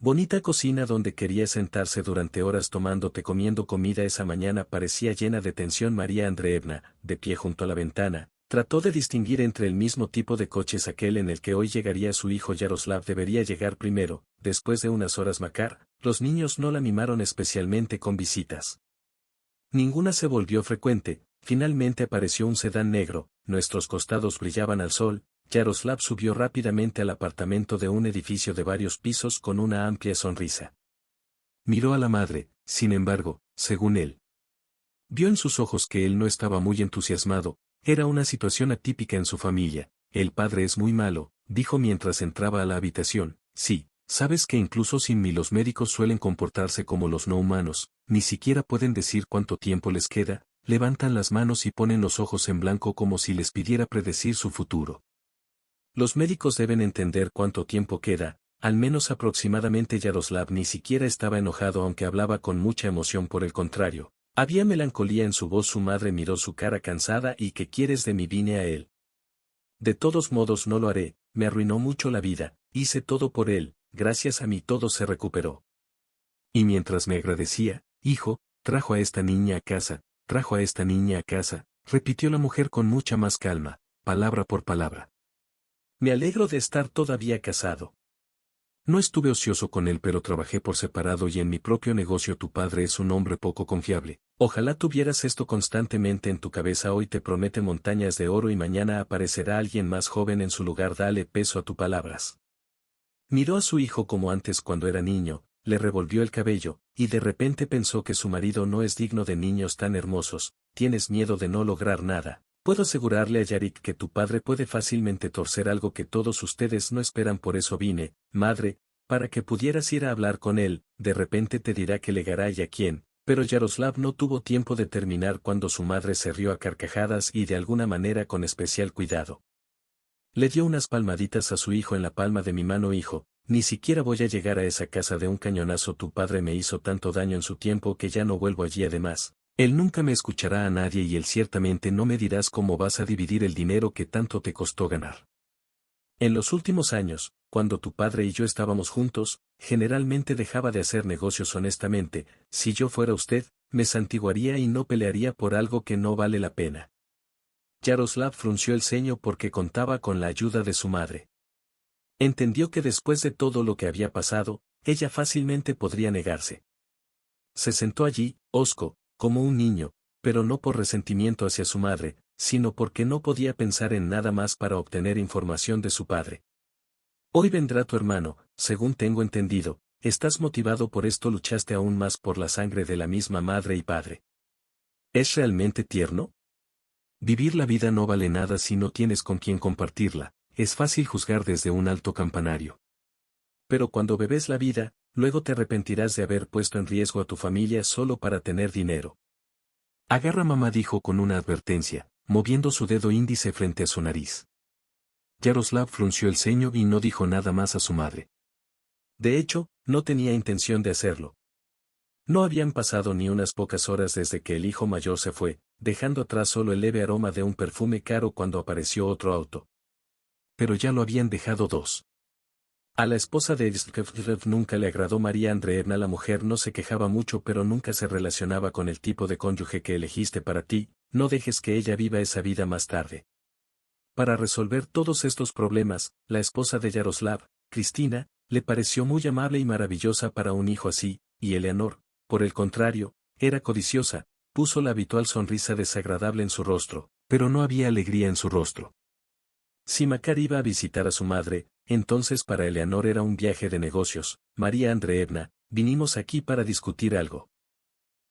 Bonita cocina donde quería sentarse durante horas comiendo comida esa mañana parecía llena de tensión. María Andreevna, de pie junto a la ventana, trató de distinguir entre el mismo tipo de coches aquel en el que hoy llegaría su hijo Yaroslav debería llegar primero. Después de unas horas Makar, los niños no la mimaron especialmente con visitas. Ninguna se volvió frecuente, finalmente apareció un sedán negro, nuestros costados brillaban al sol. Yaroslav subió rápidamente al apartamento de un edificio de varios pisos con una amplia sonrisa. Miró a la madre, sin embargo, según él. Vio en sus ojos que él no estaba muy entusiasmado, era una situación atípica en su familia. El padre es muy malo, dijo mientras entraba a la habitación. Sí, sabes que incluso sin mí los médicos suelen comportarse como los no humanos, ni siquiera pueden decir cuánto tiempo les queda, levantan las manos y ponen los ojos en blanco como si les pidiera predecir su futuro. Los médicos deben entender cuánto tiempo queda, al menos aproximadamente. Yaroslav ni siquiera estaba enojado aunque hablaba con mucha emoción, por el contrario. Había melancolía en su voz. Su madre miró su cara cansada. ¿Y qué quieres de mí? Vine a él. De todos modos no lo haré, me arruinó mucho la vida, hice todo por él, gracias a mí todo se recuperó. Y mientras me agradecía, hijo, trajo a esta niña a casa, repitió la mujer con mucha más calma, palabra por palabra. Me alegro de estar todavía casado. No estuve ocioso con él, pero trabajé por separado y en mi propio negocio. Tu padre es un hombre poco confiable. Ojalá tuvieras esto constantemente en tu cabeza. Hoy te promete montañas de oro y mañana aparecerá alguien más joven en su lugar. Dale peso a tus palabras. Miró a su hijo como antes cuando era niño, le revolvió el cabello, y de repente pensó que su marido no es digno de niños tan hermosos. Tienes miedo de no lograr nada. Puedo asegurarle a Yarik que tu padre puede fácilmente torcer algo que todos ustedes no esperan. Por eso vine, madre, para que pudieras ir a hablar con él. De repente te dirá que legará y a quién, pero Yaroslav no tuvo tiempo de terminar cuando su madre se rió a carcajadas y de alguna manera con especial cuidado. Le dio unas palmaditas a su hijo en la palma de mi mano. Hijo, ni siquiera voy a llegar a esa casa de un cañonazo. Tu padre me hizo tanto daño en su tiempo que ya no vuelvo allí. Además, él nunca me escuchará a nadie y él ciertamente no me dirás cómo vas a dividir el dinero que tanto te costó ganar. En los últimos años, cuando tu padre y yo estábamos juntos, generalmente dejaba de hacer negocios honestamente. Si yo fuera usted, me santiguaría y no pelearía por algo que no vale la pena. Yaroslav frunció el ceño porque contaba con la ayuda de su madre. Entendió que después de todo lo que había pasado, ella fácilmente podría negarse. Se sentó allí, hosco, como un niño, pero no por resentimiento hacia su madre, sino porque no podía pensar en nada más para obtener información de su padre. Hoy vendrá tu hermano, según tengo entendido. ¿Estás motivado por esto? Luchaste aún más por la sangre de la misma madre y padre. ¿Es realmente tierno? Vivir la vida no vale nada si no tienes con quien compartirla. Es fácil juzgar desde un alto campanario. Pero cuando bebes la vida, luego te arrepentirás de haber puesto en riesgo a tu familia solo para tener dinero. Agarra, mamá, dijo con una advertencia, moviendo su dedo índice frente a su nariz. Yaroslav frunció el ceño y no dijo nada más a su madre. De hecho, no tenía intención de hacerlo. No habían pasado ni unas pocas horas desde que el hijo mayor se fue, dejando atrás solo el leve aroma de un perfume caro cuando apareció otro auto. Pero ya lo habían dejado dos. A la esposa de Yaroslav nunca le agradó María Andreevna. La mujer no se quejaba mucho, pero nunca se relacionaba con el tipo de cónyuge que elegiste para ti. No dejes que ella viva esa vida más tarde. Para resolver todos estos problemas, la esposa de Yaroslav, Cristina, le pareció muy amable y maravillosa para un hijo así, y Eleanor, por el contrario, era codiciosa. Puso la habitual sonrisa desagradable en su rostro, pero no había alegría en su rostro. Si Makar iba a visitar a su madre, entonces para Eleanor era un viaje de negocios. María Andreevna, vinimos aquí para discutir algo.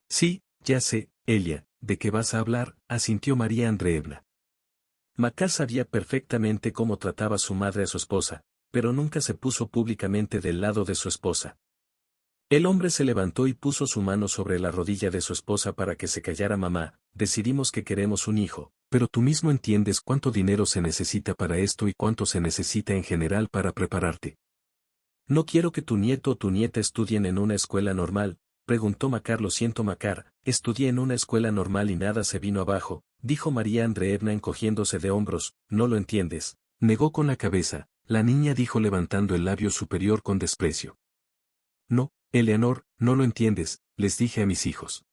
Sí, ya sé, Elia, ¿de qué vas a hablar?, asintió María Andreevna. Makar sabía perfectamente cómo trataba su madre a su esposa, pero nunca se puso públicamente del lado de su esposa. El hombre se levantó y puso su mano sobre la rodilla de su esposa para que se callara. Mamá, decidimos que queremos un hijo, pero tú mismo entiendes cuánto dinero se necesita para esto y cuánto se necesita en general para prepararte. No quiero que tu nieto o tu nieta estudien en una escuela normal, preguntó Makar. Lo siento, Makar, estudié en una escuela normal y nada se vino abajo, dijo María Andreevna encogiéndose de hombros. No lo entiendes, negó con la cabeza, la niña dijo levantando el labio superior con desprecio. No, Eleanor, no lo entiendes, les dije a mis hijos.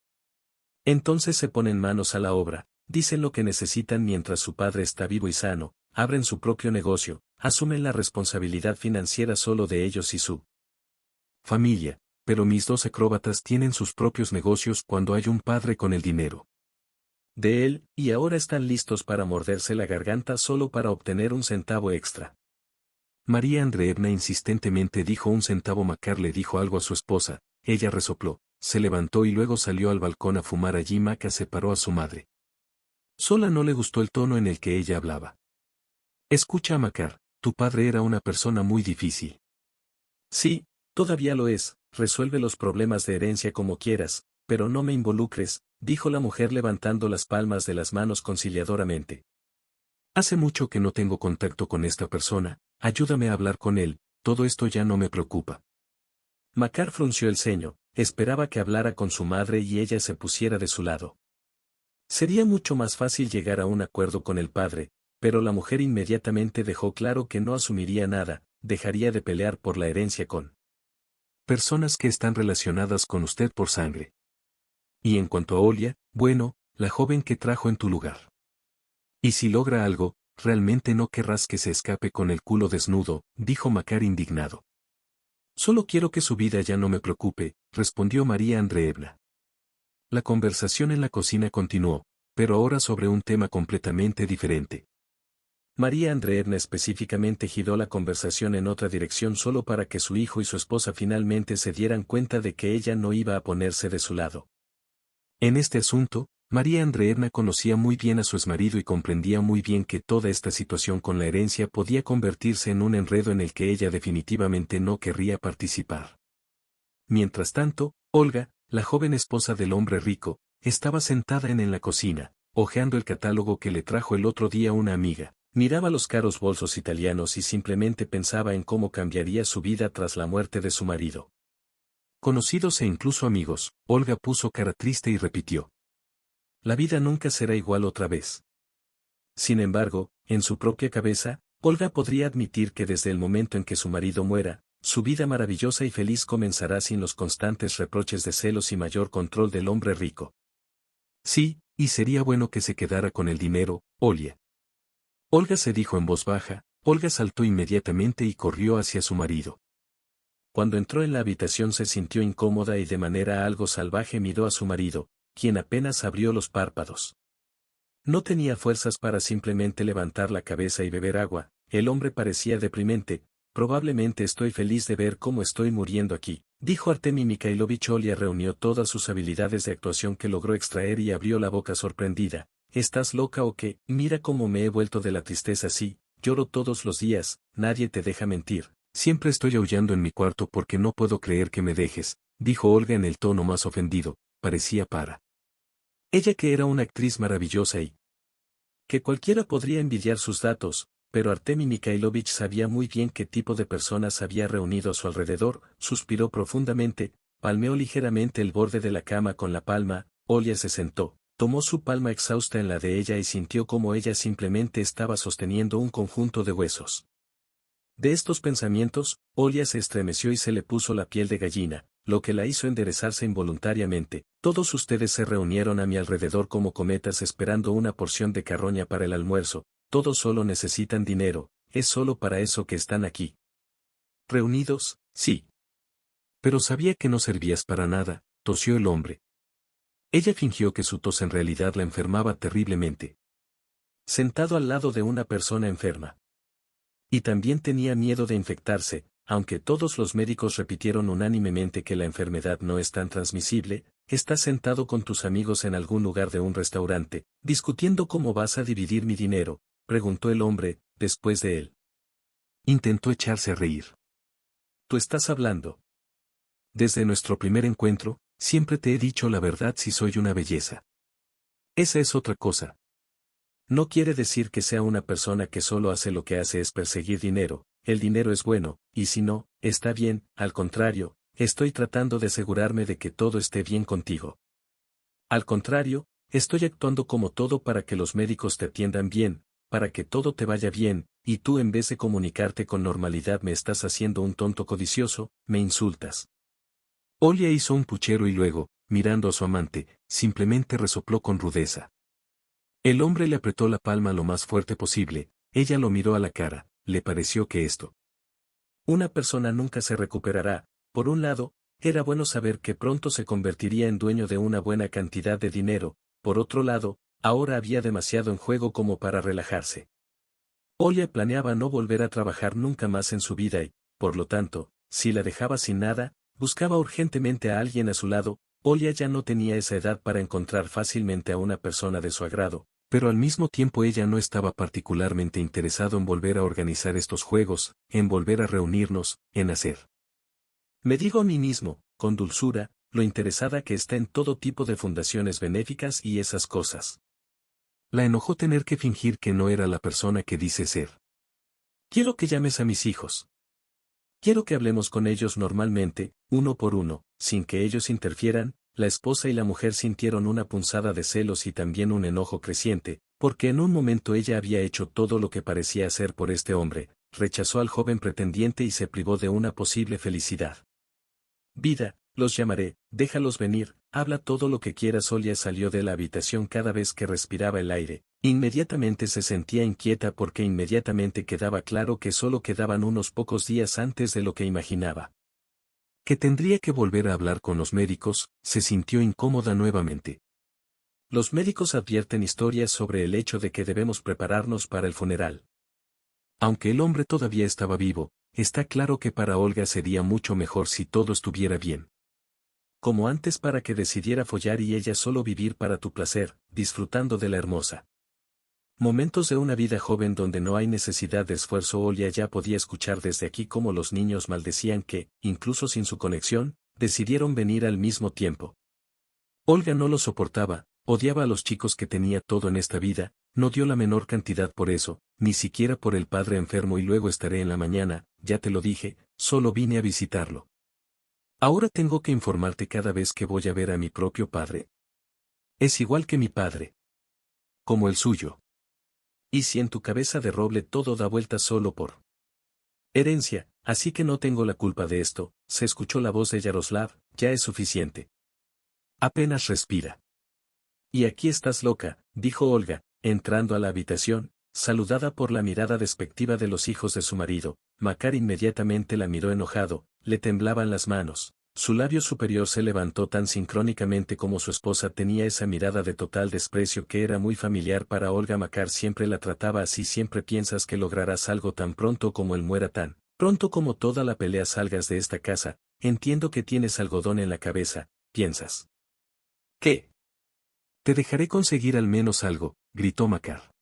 Entonces se ponen manos a la obra, dicen lo que necesitan mientras su padre está vivo y sano, abren su propio negocio, asumen la responsabilidad financiera solo de ellos y su familia, pero mis dos acróbatas tienen sus propios negocios cuando hay un padre con el dinero de él, y ahora están listos para morderse la garganta solo para obtener un centavo extra. María Andreevna insistentemente dijo un centavo. Makar le dijo algo a su esposa, ella resopló, se levantó y luego salió al balcón a fumar. Allí Maca separó a su madre. Sola no le gustó el tono en el que ella hablaba. Escucha, Makar, tu padre era una persona muy difícil. Sí, todavía lo es, resuelve los problemas de herencia como quieras, pero no me involucres, dijo la mujer levantando las palmas de las manos conciliadoramente. Hace mucho que no tengo contacto con esta persona, ayúdame a hablar con él, todo esto ya no me preocupa. Makar frunció el ceño, esperaba que hablara con su madre y ella se pusiera de su lado. Sería mucho más fácil llegar a un acuerdo con el padre, pero la mujer inmediatamente dejó claro que no asumiría nada, dejaría de pelear por la herencia con personas que están relacionadas con usted por sangre. Y en cuanto a Olia, bueno, la joven que trajo en tu lugar. Y si logra algo, realmente no querrás que se escape con el culo desnudo, dijo Makar indignado. Solo quiero que su vida ya no me preocupe, respondió María Andreevna. La conversación en la cocina continuó, pero ahora sobre un tema completamente diferente. María Andreevna específicamente giró la conversación en otra dirección solo para que su hijo y su esposa finalmente se dieran cuenta de que ella no iba a ponerse de su lado. En este asunto, María Andreevna conocía muy bien a su exmarido y comprendía muy bien que toda esta situación con la herencia podía convertirse en un enredo en el que ella definitivamente no querría participar. Mientras tanto, Olga, la joven esposa del hombre rico, estaba sentada en la cocina, hojeando el catálogo que le trajo el otro día una amiga. Miraba los caros bolsos italianos y simplemente pensaba en cómo cambiaría su vida tras la muerte de su marido. Conocidos e incluso amigos, Olga puso cara triste y repitió. La vida nunca será igual otra vez. Sin embargo, en su propia cabeza, Olga podría admitir que desde el momento en que su marido muera, su vida maravillosa y feliz comenzará sin los constantes reproches de celos y mayor control del hombre rico. Sí, y sería bueno que se quedara con el dinero, Olia. Olga se dijo en voz baja. Olga saltó inmediatamente y corrió hacia su marido. Cuando entró en la habitación se sintió incómoda y de manera algo salvaje miró a su marido, quien apenas abrió los párpados. No tenía fuerzas para simplemente levantar la cabeza y beber agua, el hombre parecía deprimente. Probablemente estoy feliz de ver cómo estoy muriendo aquí, dijo Artemi Mikhailovich. Olia reunió todas sus habilidades de actuación que logró extraer y abrió la boca sorprendida. ¿Estás loca o qué? Mira cómo me he vuelto de la tristeza. Sí, lloro todos los días, nadie te deja mentir. Siempre estoy aullando en mi cuarto porque no puedo creer que me dejes, dijo Olga en el tono más ofendido, parecía para ella que era una actriz maravillosa y que cualquiera podría envidiar sus datos, pero Artemi Mikhailovich sabía muy bien qué tipo de personas había reunido a su alrededor. Suspiró profundamente, palmeó ligeramente el borde de la cama con la palma. Olia se sentó. Tomó su palma exhausta en la de ella y sintió como ella simplemente estaba sosteniendo un conjunto de huesos. De estos pensamientos, Olia se estremeció y se le puso la piel de gallina, lo que la hizo enderezarse involuntariamente. Todos ustedes se reunieron a mi alrededor como cometas esperando una porción de carroña para el almuerzo, todos solo necesitan dinero, es solo para eso que están aquí. ¿Reunidos? Sí. Pero sabía que no servías para nada, tosió el hombre. Ella fingió que su tos en realidad la enfermaba terriblemente. Sentado al lado de una persona enferma. Y también tenía miedo de infectarse, aunque todos los médicos repitieron unánimemente que la enfermedad no es tan transmisible. Estás sentado con tus amigos en algún lugar de un restaurante, discutiendo cómo vas a dividir mi dinero, preguntó el hombre, después de él. Intentó echarse a reír. ¿Tú estás hablando? Desde nuestro primer encuentro, siempre te he dicho la verdad si soy una belleza. Esa es otra cosa. No quiere decir que sea una persona que solo hace lo que hace es perseguir dinero. El dinero es bueno, y si no, está bien, al contrario, estoy tratando de asegurarme de que todo esté bien contigo. Al contrario, estoy actuando como todo para que los médicos te atiendan bien, para que todo te vaya bien, y tú en vez de comunicarte con normalidad me estás haciendo un tonto codicioso, me insultas. Olia hizo un puchero y luego, mirando a su amante, simplemente resopló con rudeza. El hombre le apretó la palma lo más fuerte posible, ella lo miró a la cara, le pareció que esto. Una persona nunca se recuperará. Por un lado, era bueno saber que pronto se convertiría en dueño de una buena cantidad de dinero, por otro lado, ahora había demasiado en juego como para relajarse. Olia planeaba no volver a trabajar nunca más en su vida y, por lo tanto, si la dejaba sin nada, buscaba urgentemente a alguien a su lado. Olia ya no tenía esa edad para encontrar fácilmente a una persona de su agrado, pero al mismo tiempo ella no estaba particularmente interesado en volver a organizar estos juegos, en volver a reunirnos, en hacer. Me digo a mí mismo, con dulzura, lo interesada que está en todo tipo de fundaciones benéficas y esas cosas. La enojó tener que fingir que no era la persona que dice ser. Quiero que llames a mis hijos. Quiero que hablemos con ellos normalmente, uno por uno, sin que ellos interfieran. La esposa y la mujer sintieron una punzada de celos y también un enojo creciente, porque en un momento ella había hecho todo lo que parecía hacer por este hombre, rechazó al joven pretendiente y se privó de una posible felicidad. Vida, los llamaré, déjalos venir, habla todo lo que quieras. Olia salió de la habitación cada vez que respiraba el aire. Inmediatamente se sentía inquieta porque inmediatamente quedaba claro que solo quedaban unos pocos días antes de lo que imaginaba. Que tendría que volver a hablar con los médicos, se sintió incómoda nuevamente. Los médicos advierten historias sobre el hecho de que debemos prepararnos para el funeral. Aunque el hombre todavía estaba vivo, está claro que para Olga sería mucho mejor si todo estuviera bien. Como antes para que decidiera follar y ella solo vivir para tu placer, disfrutando de la hermosa. Momentos de una vida joven donde no hay necesidad de esfuerzo. Olia ya podía escuchar desde aquí cómo los niños maldecían que, incluso sin su conexión, decidieron venir al mismo tiempo. Olga no lo soportaba, odiaba a los chicos que tenía todo en esta vida, no dio la menor cantidad por eso, ni siquiera por el padre enfermo y luego estaré en la mañana, ya te lo dije, solo vine a visitarlo. Ahora tengo que informarte cada vez que voy a ver a mi propio padre. Es igual que mi padre. Como el suyo. Y si en tu cabeza de roble todo da vueltas solo por herencia, así que no tengo la culpa de esto, se escuchó la voz de Yaroslav, ya es suficiente. Apenas respira. Y aquí estás loca, dijo Olga, entrando a la habitación, saludada por la mirada despectiva de los hijos de su marido. Makar inmediatamente la miró enojado, le temblaban las manos. Su labio superior se levantó tan sincrónicamente como su esposa. Tenía esa mirada de total desprecio que era muy familiar para Olga. Makar siempre la trataba así. Siempre piensas que lograrás algo tan pronto como él muera, tan pronto como toda la pelea salgas de esta casa. Entiendo que tienes algodón en la cabeza, piensas. ¿Qué? Te dejaré conseguir al menos algo, gritó Makar.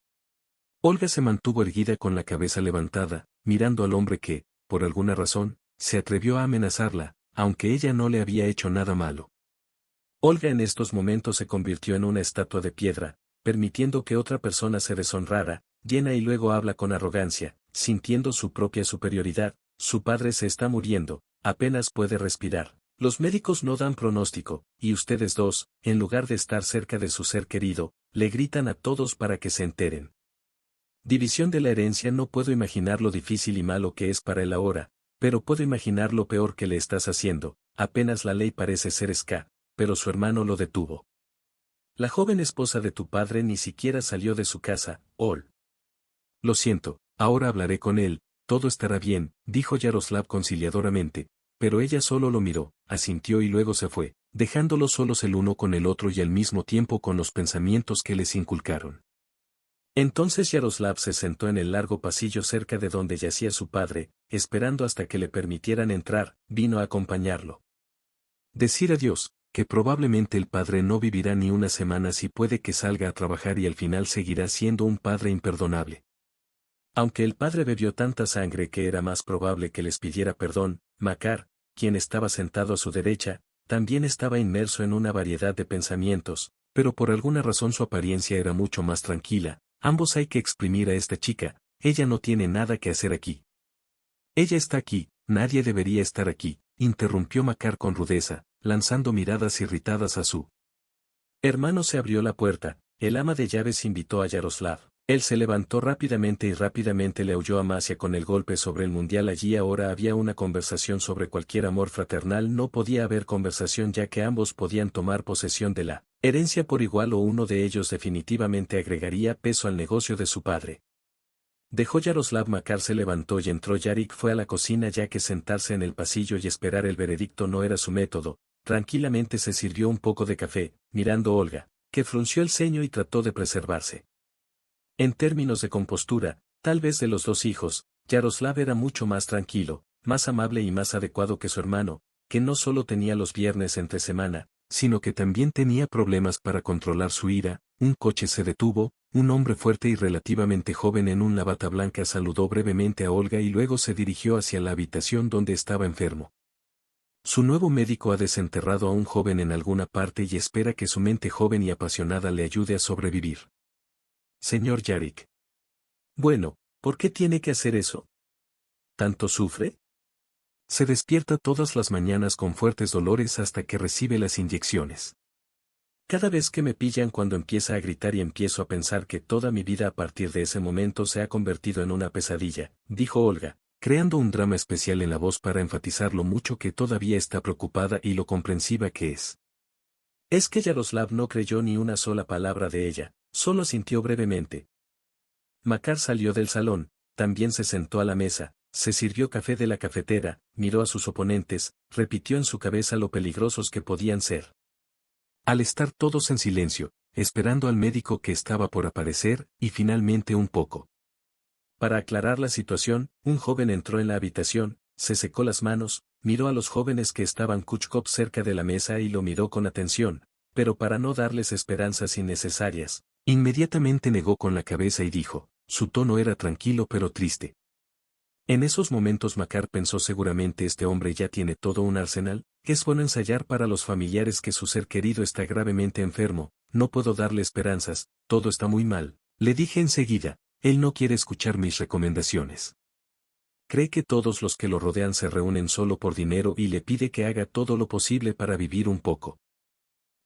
Olga se mantuvo erguida con la cabeza levantada, mirando al hombre que, por alguna razón, se atrevió a amenazarla, aunque ella no le había hecho nada malo. Olga en estos momentos se convirtió en una estatua de piedra, permitiendo que otra persona se deshonrara, llena y luego habla con arrogancia, sintiendo su propia superioridad. Su padre se está muriendo, apenas puede respirar. Los médicos no dan pronóstico, y ustedes dos, en lugar de estar cerca de su ser querido, le gritan a todos para que se enteren. División de la herencia. No puedo imaginar lo difícil y malo que es para él ahora, pero puedo imaginar lo peor que le estás haciendo. Apenas la ley parece ser esca, pero su hermano lo detuvo. La joven esposa de tu padre ni siquiera salió de su casa, Ol. Lo siento, ahora hablaré con él, todo estará bien, dijo Yaroslav conciliadoramente, pero ella solo lo miró, asintió y luego se fue, dejándolos solos el uno con el otro y al mismo tiempo con los pensamientos que les inculcaron. Entonces Yaroslav se sentó en el largo pasillo cerca de donde yacía su padre, esperando hasta que le permitieran entrar. Vino a acompañarlo. Decir adiós, que probablemente el padre no vivirá ni una semana si puede que salga a trabajar y al final seguirá siendo un padre imperdonable. Aunque el padre bebió tanta sangre que era más probable que les pidiera perdón, Makar, quien estaba sentado a su derecha, también estaba inmerso en una variedad de pensamientos, pero por alguna razón su apariencia era mucho más tranquila. Ambos hay que exprimir a esta chica, ella no tiene nada que hacer aquí. Ella está aquí, nadie debería estar aquí, interrumpió Makar con rudeza, lanzando miradas irritadas a su hermano. Se abrió la puerta, el ama de llaves invitó a Yaroslav, Él se levantó rápidamente y rápidamente le aulló a Masia con el golpe sobre el mundial. Allí ahora había una conversación sobre cualquier amor fraternal. No podía haber conversación ya que ambos podían tomar posesión de la herencia por igual o uno de ellos definitivamente agregaría peso al negocio de su padre. Dejó Yaroslav. Makar se levantó y entró. Yarik fue a la cocina ya que sentarse en el pasillo y esperar el veredicto no era su método. Tranquilamente se sirvió un poco de café, mirando a Olga, que frunció el ceño y trató de preservarse. En términos de compostura, tal vez de los dos hijos, Yaroslav era mucho más tranquilo, más amable y más adecuado que su hermano, que no solo tenía los viernes entre semana, sino que también tenía problemas para controlar su ira. Un coche se detuvo, un hombre fuerte y relativamente joven en una bata blanca saludó brevemente a Olga y luego se dirigió hacia la habitación donde estaba enfermo. Su nuevo médico ha desenterrado a un joven en alguna parte y espera que su mente joven y apasionada le ayude a sobrevivir. Señor Yarik. Bueno, ¿por qué tiene que hacer eso? ¿Tanto sufre? Se despierta todas las mañanas con fuertes dolores hasta que recibe las inyecciones. Cada vez que me pillan cuando empieza a gritar y empiezo a pensar que toda mi vida a partir de ese momento se ha convertido en una pesadilla, dijo Olga, creando un drama especial en la voz para enfatizar lo mucho que todavía está preocupada y lo comprensiva que es. Es que Yaroslav no creyó ni una sola palabra de ella, solo sintió brevemente. Makar salió del salón, también se sentó a la mesa, se sirvió café de la cafetera, miró a sus oponentes, repitió en su cabeza lo peligrosos que podían ser. Al estar todos en silencio, esperando al médico que estaba por aparecer, y finalmente un poco. Para aclarar la situación, un joven entró en la habitación, se secó las manos, miró a los jóvenes que estaban Kuchkov cerca de la mesa y lo miró con atención, pero para no darles esperanzas innecesarias, inmediatamente negó con la cabeza y dijo, su tono era tranquilo pero triste. En esos momentos Makar pensó seguramente este hombre ya tiene todo un arsenal, que es bueno ensayar para los familiares que su ser querido está gravemente enfermo, no puedo darle esperanzas, todo está muy mal, le dije enseguida, él no quiere escuchar mis recomendaciones. Cree que todos los que lo rodean se reúnen solo por dinero y le pide que haga todo lo posible para vivir un poco.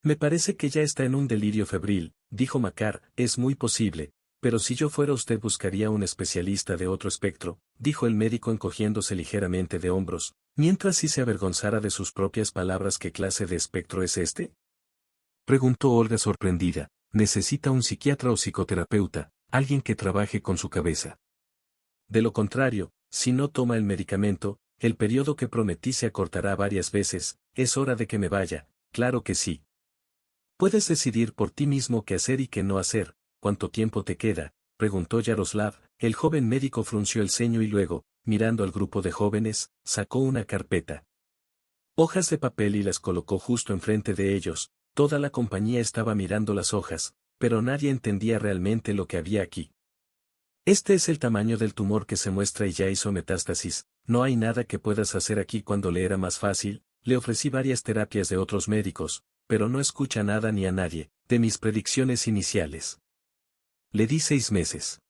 Me parece que ya está en un delirio febril, dijo Makar, es muy posible. Pero si yo fuera usted buscaría un especialista de otro espectro, dijo el médico encogiéndose ligeramente de hombros, mientras sí se avergonzara de sus propias palabras. ¿Qué clase de espectro es este? Preguntó Olga sorprendida. Necesita un psiquiatra o psicoterapeuta, alguien que trabaje con su cabeza. De lo contrario, si no toma el medicamento, el periodo que prometí se acortará varias veces. Es hora de que me vaya, claro que sí. Puedes decidir por ti mismo qué hacer y qué no hacer. ¿Cuánto tiempo te queda?, preguntó Yaroslav. El joven médico frunció el ceño y luego, mirando al grupo de jóvenes, sacó una carpeta. Hojas de papel y las colocó justo enfrente de ellos. Toda la compañía estaba mirando las hojas, pero nadie entendía realmente lo que había aquí. Este es el tamaño del tumor que se muestra y ya hizo metástasis. No hay nada que puedas hacer aquí. Cuando le era más fácil, le ofrecí varias terapias de otros médicos, pero no escucha nada ni a nadie, de mis predicciones iniciales. Le di 6 meses.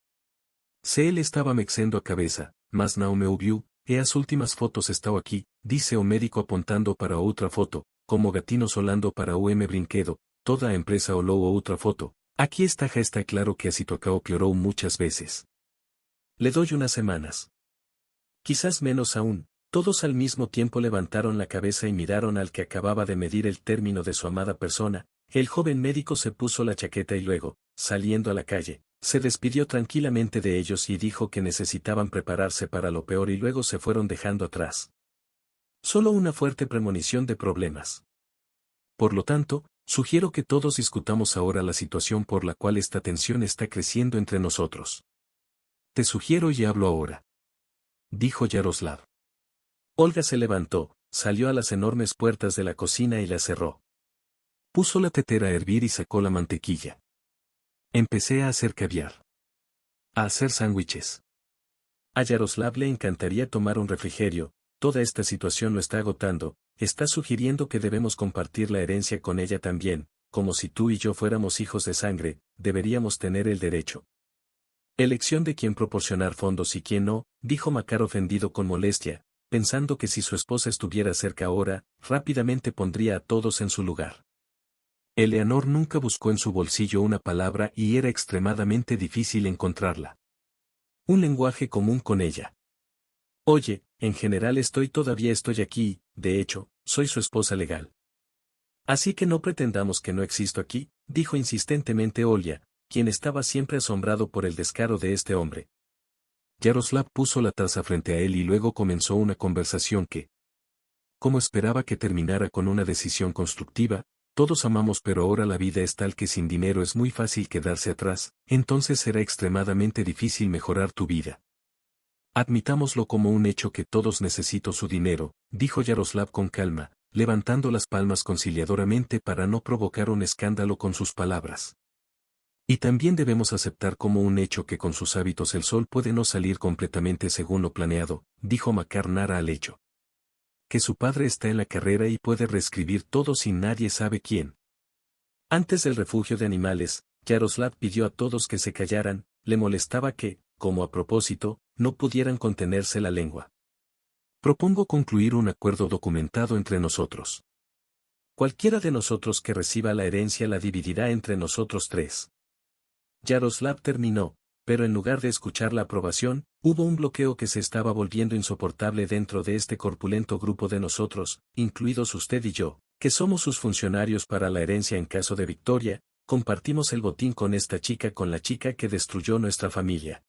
Se él estaba mexendo a cabeza, mas não me ouviu, e as últimas fotos estão aqui, disse o médico apontando para outra foto, como gatinos olhando para o brinquedo, toda a empresa olhou outra foto. Aquí está, já está claro que a situação piorou muchas veces. Le doy unas semanas. Quizás menos aún. Todos al mismo tiempo levantaron la cabeza y miraron al que acababa de medir el término de su amada persona. El joven médico se puso la chaqueta y luego, saliendo a la calle, se despidió tranquilamente de ellos y dijo que necesitaban prepararse para lo peor y luego se fueron dejando atrás. Solo una fuerte premonición de problemas. Por lo tanto, sugiero que todos discutamos ahora la situación por la cual esta tensión está creciendo entre nosotros. Te sugiero y hablo ahora, dijo Yaroslav. Olga se levantó, salió a las enormes puertas de la cocina y la cerró. Puso la tetera a hervir y sacó la mantequilla. Empecé a hacer caviar. A hacer sándwiches. A Yaroslav le encantaría tomar un refrigerio. Toda esta situación lo está agotando. Está sugiriendo que debemos compartir la herencia con ella también, como si tú y yo fuéramos hijos de sangre, deberíamos tener el derecho. Elección de quién proporcionar fondos y quién no, dijo Makar ofendido con molestia, pensando que si su esposa estuviera cerca ahora, rápidamente pondría a todos en su lugar. Eleanor nunca buscó en su bolsillo una palabra y era extremadamente difícil encontrarla. Un lenguaje común con ella. Oye, en general todavía estoy aquí, de hecho, soy su esposa legal. Así que no pretendamos que no existo aquí, dijo insistentemente Olia, quien estaba siempre asombrado por el descaro de este hombre. Yaroslav puso la taza frente a él y luego comenzó una conversación que, como esperaba que terminara con una decisión constructiva, todos amamos pero ahora la vida es tal que sin dinero es muy fácil quedarse atrás, entonces será extremadamente difícil mejorar tu vida. Admitámoslo como un hecho que todos necesito su dinero, dijo Yaroslav con calma, levantando las palmas conciliadoramente para no provocar un escándalo con sus palabras. Y también debemos aceptar como un hecho que con sus hábitos el sol puede no salir completamente según lo planeado, dijo Makar Nara al hecho. Que su padre está en la carrera y puede reescribir todo sin nadie sabe quién. Antes del refugio de animales, Yaroslav pidió a todos que se callaran, le molestaba que, como a propósito, no pudieran contenerse la lengua. Propongo concluir un acuerdo documentado entre nosotros. Cualquiera de nosotros que reciba la herencia la dividirá entre nosotros tres. Yaroslav terminó, pero en lugar de escuchar la aprobación, hubo un bloqueo que se estaba volviendo insoportable dentro de este corpulento grupo de nosotros, incluidos usted y yo, que somos sus funcionarios para la herencia en caso de victoria, compartimos el botín con esta chica, con la chica que destruyó nuestra familia.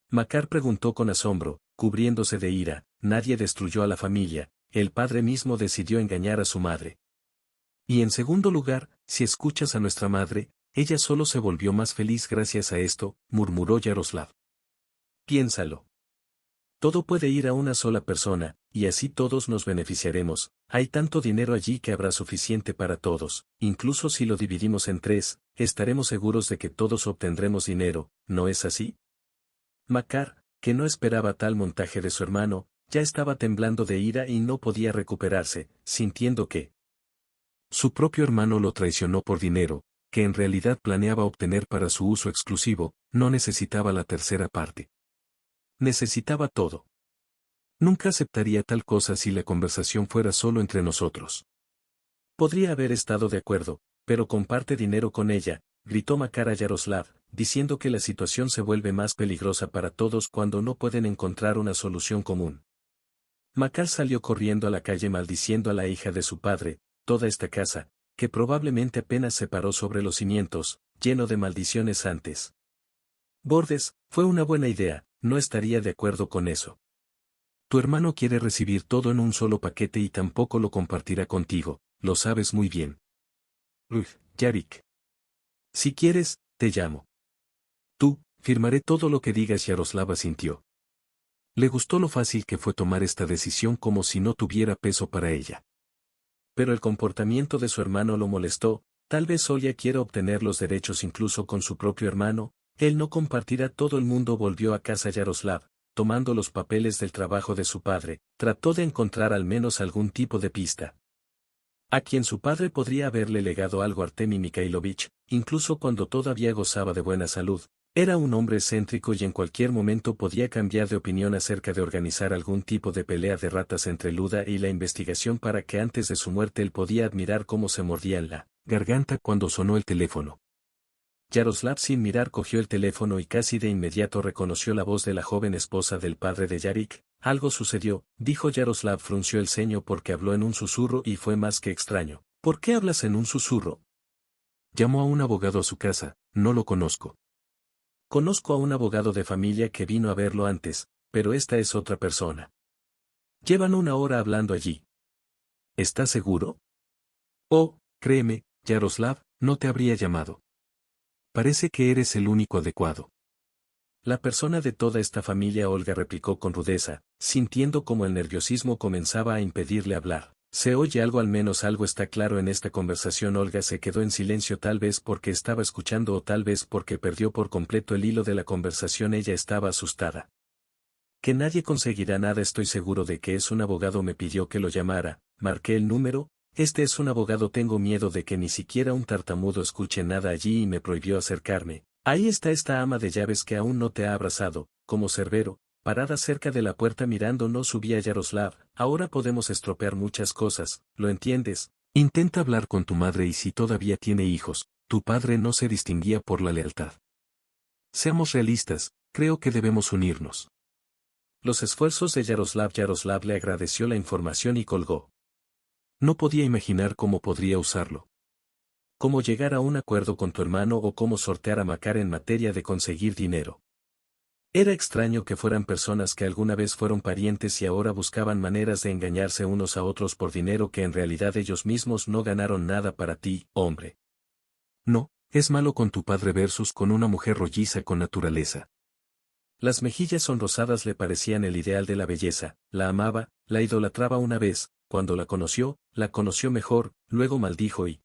Makar preguntó con asombro, cubriéndose de ira, nadie destruyó a la familia, el padre mismo decidió engañar a su madre. Y en segundo lugar, si escuchas a nuestra madre, ella solo se volvió más feliz gracias a esto, murmuró Yaroslav. Piénsalo. Todo puede ir a una sola persona, y así todos nos beneficiaremos, hay tanto dinero allí que habrá suficiente para todos, incluso si lo dividimos en tres, estaremos seguros de que todos obtendremos dinero, ¿no es así? Makar, que no esperaba tal montaje de su hermano, ya estaba temblando de ira y no podía recuperarse, sintiendo que su propio hermano lo traicionó por dinero, que en realidad planeaba obtener para su uso exclusivo, no necesitaba la tercera parte. Necesitaba todo. Nunca aceptaría tal cosa si la conversación fuera solo entre nosotros. Podría haber estado de acuerdo, pero comparte dinero con ella, gritó Makar a Yaroslav, diciendo que la situación se vuelve más peligrosa para todos cuando no pueden encontrar una solución común. Makar salió corriendo a la calle maldiciendo a la hija de su padre, toda esta casa, que probablemente apenas se paró sobre los cimientos, lleno de maldiciones antes. Bordes, fue una buena idea, no estaría de acuerdo con eso. Tu hermano quiere recibir todo en un solo paquete y tampoco lo compartirá contigo, lo sabes muy bien. Yarik. Si quieres, te llamo. Tú, firmaré todo lo que digas. Yaroslava sintió. Le gustó lo fácil que fue tomar esta decisión como si no tuviera peso para ella. Pero el comportamiento de su hermano lo molestó, tal vez Olia quiera obtener los derechos incluso con su propio hermano, él no compartirá todo. El mundo volvió a casa. Yaroslav, tomando los papeles del trabajo de su padre, trató de encontrar al menos algún tipo de pista. A quien su padre podría haberle legado algo. Artemi Mikhailovich, incluso cuando todavía gozaba de buena salud, era un hombre excéntrico y en cualquier momento podía cambiar de opinión acerca de organizar algún tipo de pelea de ratas entre Luda y la investigación para que antes de su muerte él podía admirar cómo se mordía en la garganta cuando sonó el teléfono. Yaroslav sin mirar cogió el teléfono y casi de inmediato reconoció la voz de la joven esposa del padre de Yarik. Algo sucedió, dijo Yaroslav. Frunció el ceño porque habló en un susurro y fue más que extraño. ¿Por qué hablas en un susurro? Llamó a un abogado a su casa, no lo conozco. Conozco a un abogado de familia que vino a verlo antes, pero esta es otra persona. Llevan una hora hablando allí. ¿Estás seguro? Oh, créeme, Yaroslav, no te habría llamado. Parece que eres el único adecuado. La persona de toda esta familia. Olga replicó con rudeza, sintiendo como el nerviosismo comenzaba a impedirle hablar. ¿Se oye algo? Al menos algo está claro en esta conversación. Olga se quedó en silencio, tal vez porque estaba escuchando o tal vez porque perdió por completo el hilo de la conversación. Ella estaba asustada. Que nadie conseguirá nada. Estoy seguro de que es un abogado. Me pidió que lo llamara, marqué el número. Este es un abogado. Tengo miedo de que ni siquiera un tartamudo escuche nada allí y me prohibió acercarme. Ahí está esta ama de llaves que aún no te ha abrazado, como Cerbero, parada cerca de la puerta mirando. No subía Yaroslav. Ahora podemos estropear muchas cosas, ¿lo entiendes? Intenta hablar con tu madre y si todavía tiene hijos, tu padre no se distinguía por la lealtad. Seamos realistas, creo que debemos unirnos. Los esfuerzos de Yaroslav le agradeció la información y colgó. No podía imaginar cómo podría usarlo. Cómo llegar a un acuerdo con tu hermano o cómo sortear a Makar en materia de conseguir dinero. Era extraño que fueran personas que alguna vez fueron parientes y ahora buscaban maneras de engañarse unos a otros por dinero que en realidad ellos mismos no ganaron nada para ti, hombre. No, es malo con tu padre versus con una mujer rolliza con naturaleza. Las mejillas sonrosadas le parecían el ideal de la belleza, la amaba, la idolatraba una vez, cuando la conoció mejor, luego maldijo y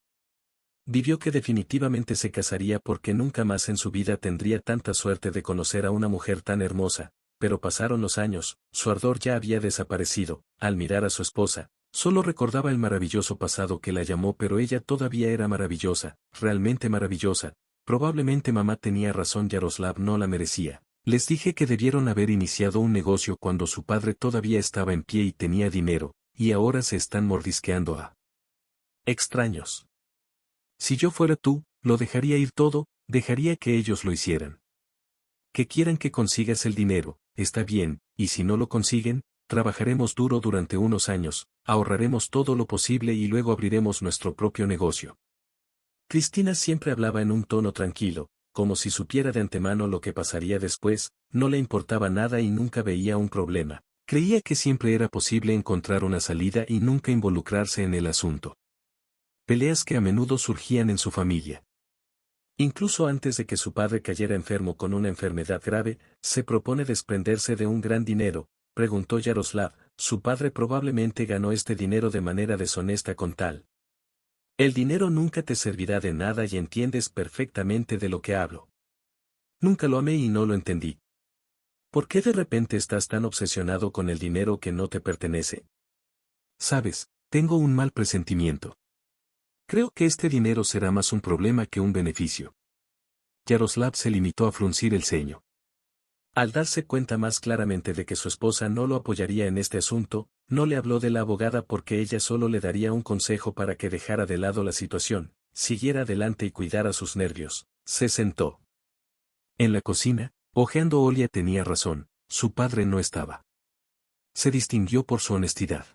vivió que definitivamente se casaría porque nunca más en su vida tendría tanta suerte de conocer a una mujer tan hermosa, pero pasaron los años, su ardor ya había desaparecido, al mirar a su esposa, solo recordaba el maravilloso pasado que la llamó pero ella todavía era maravillosa, realmente maravillosa, probablemente mamá tenía razón Yaroslav no la merecía. Les dije que debieron haber iniciado un negocio cuando su padre todavía estaba en pie y tenía dinero, y ahora se están mordisqueando a extraños. Si yo fuera tú, lo dejaría ir todo, dejaría que ellos lo hicieran. Que quieran que consigas el dinero, está bien, y si no lo consiguen, trabajaremos duro durante unos años, ahorraremos todo lo posible y luego abriremos nuestro propio negocio. Cristina siempre hablaba en un tono tranquilo, como si supiera de antemano lo que pasaría después, no le importaba nada y nunca veía un problema. Creía que siempre era posible encontrar una salida y nunca involucrarse en el asunto. Peleas que a menudo surgían en su familia. Incluso antes de que su padre cayera enfermo con una enfermedad grave, se propone desprenderse de un gran dinero, preguntó Yaroslav, su padre probablemente ganó este dinero de manera deshonesta con tal. El dinero nunca te servirá de nada y entiendes perfectamente de lo que hablo. Nunca lo amé y no lo entendí. ¿Por qué de repente estás tan obsesionado con el dinero que no te pertenece? Sabes, tengo un mal presentimiento. Creo que este dinero será más un problema que un beneficio. Yaroslav se limitó a fruncir el ceño. Al darse cuenta más claramente de que su esposa no lo apoyaría en este asunto, no le habló de la abogada porque ella solo le daría un consejo para que dejara de lado la situación, siguiera adelante y cuidara sus nervios. Se sentó. En la cocina, hojeando Olia tenía razón, su padre no estaba. Se distinguió por su honestidad.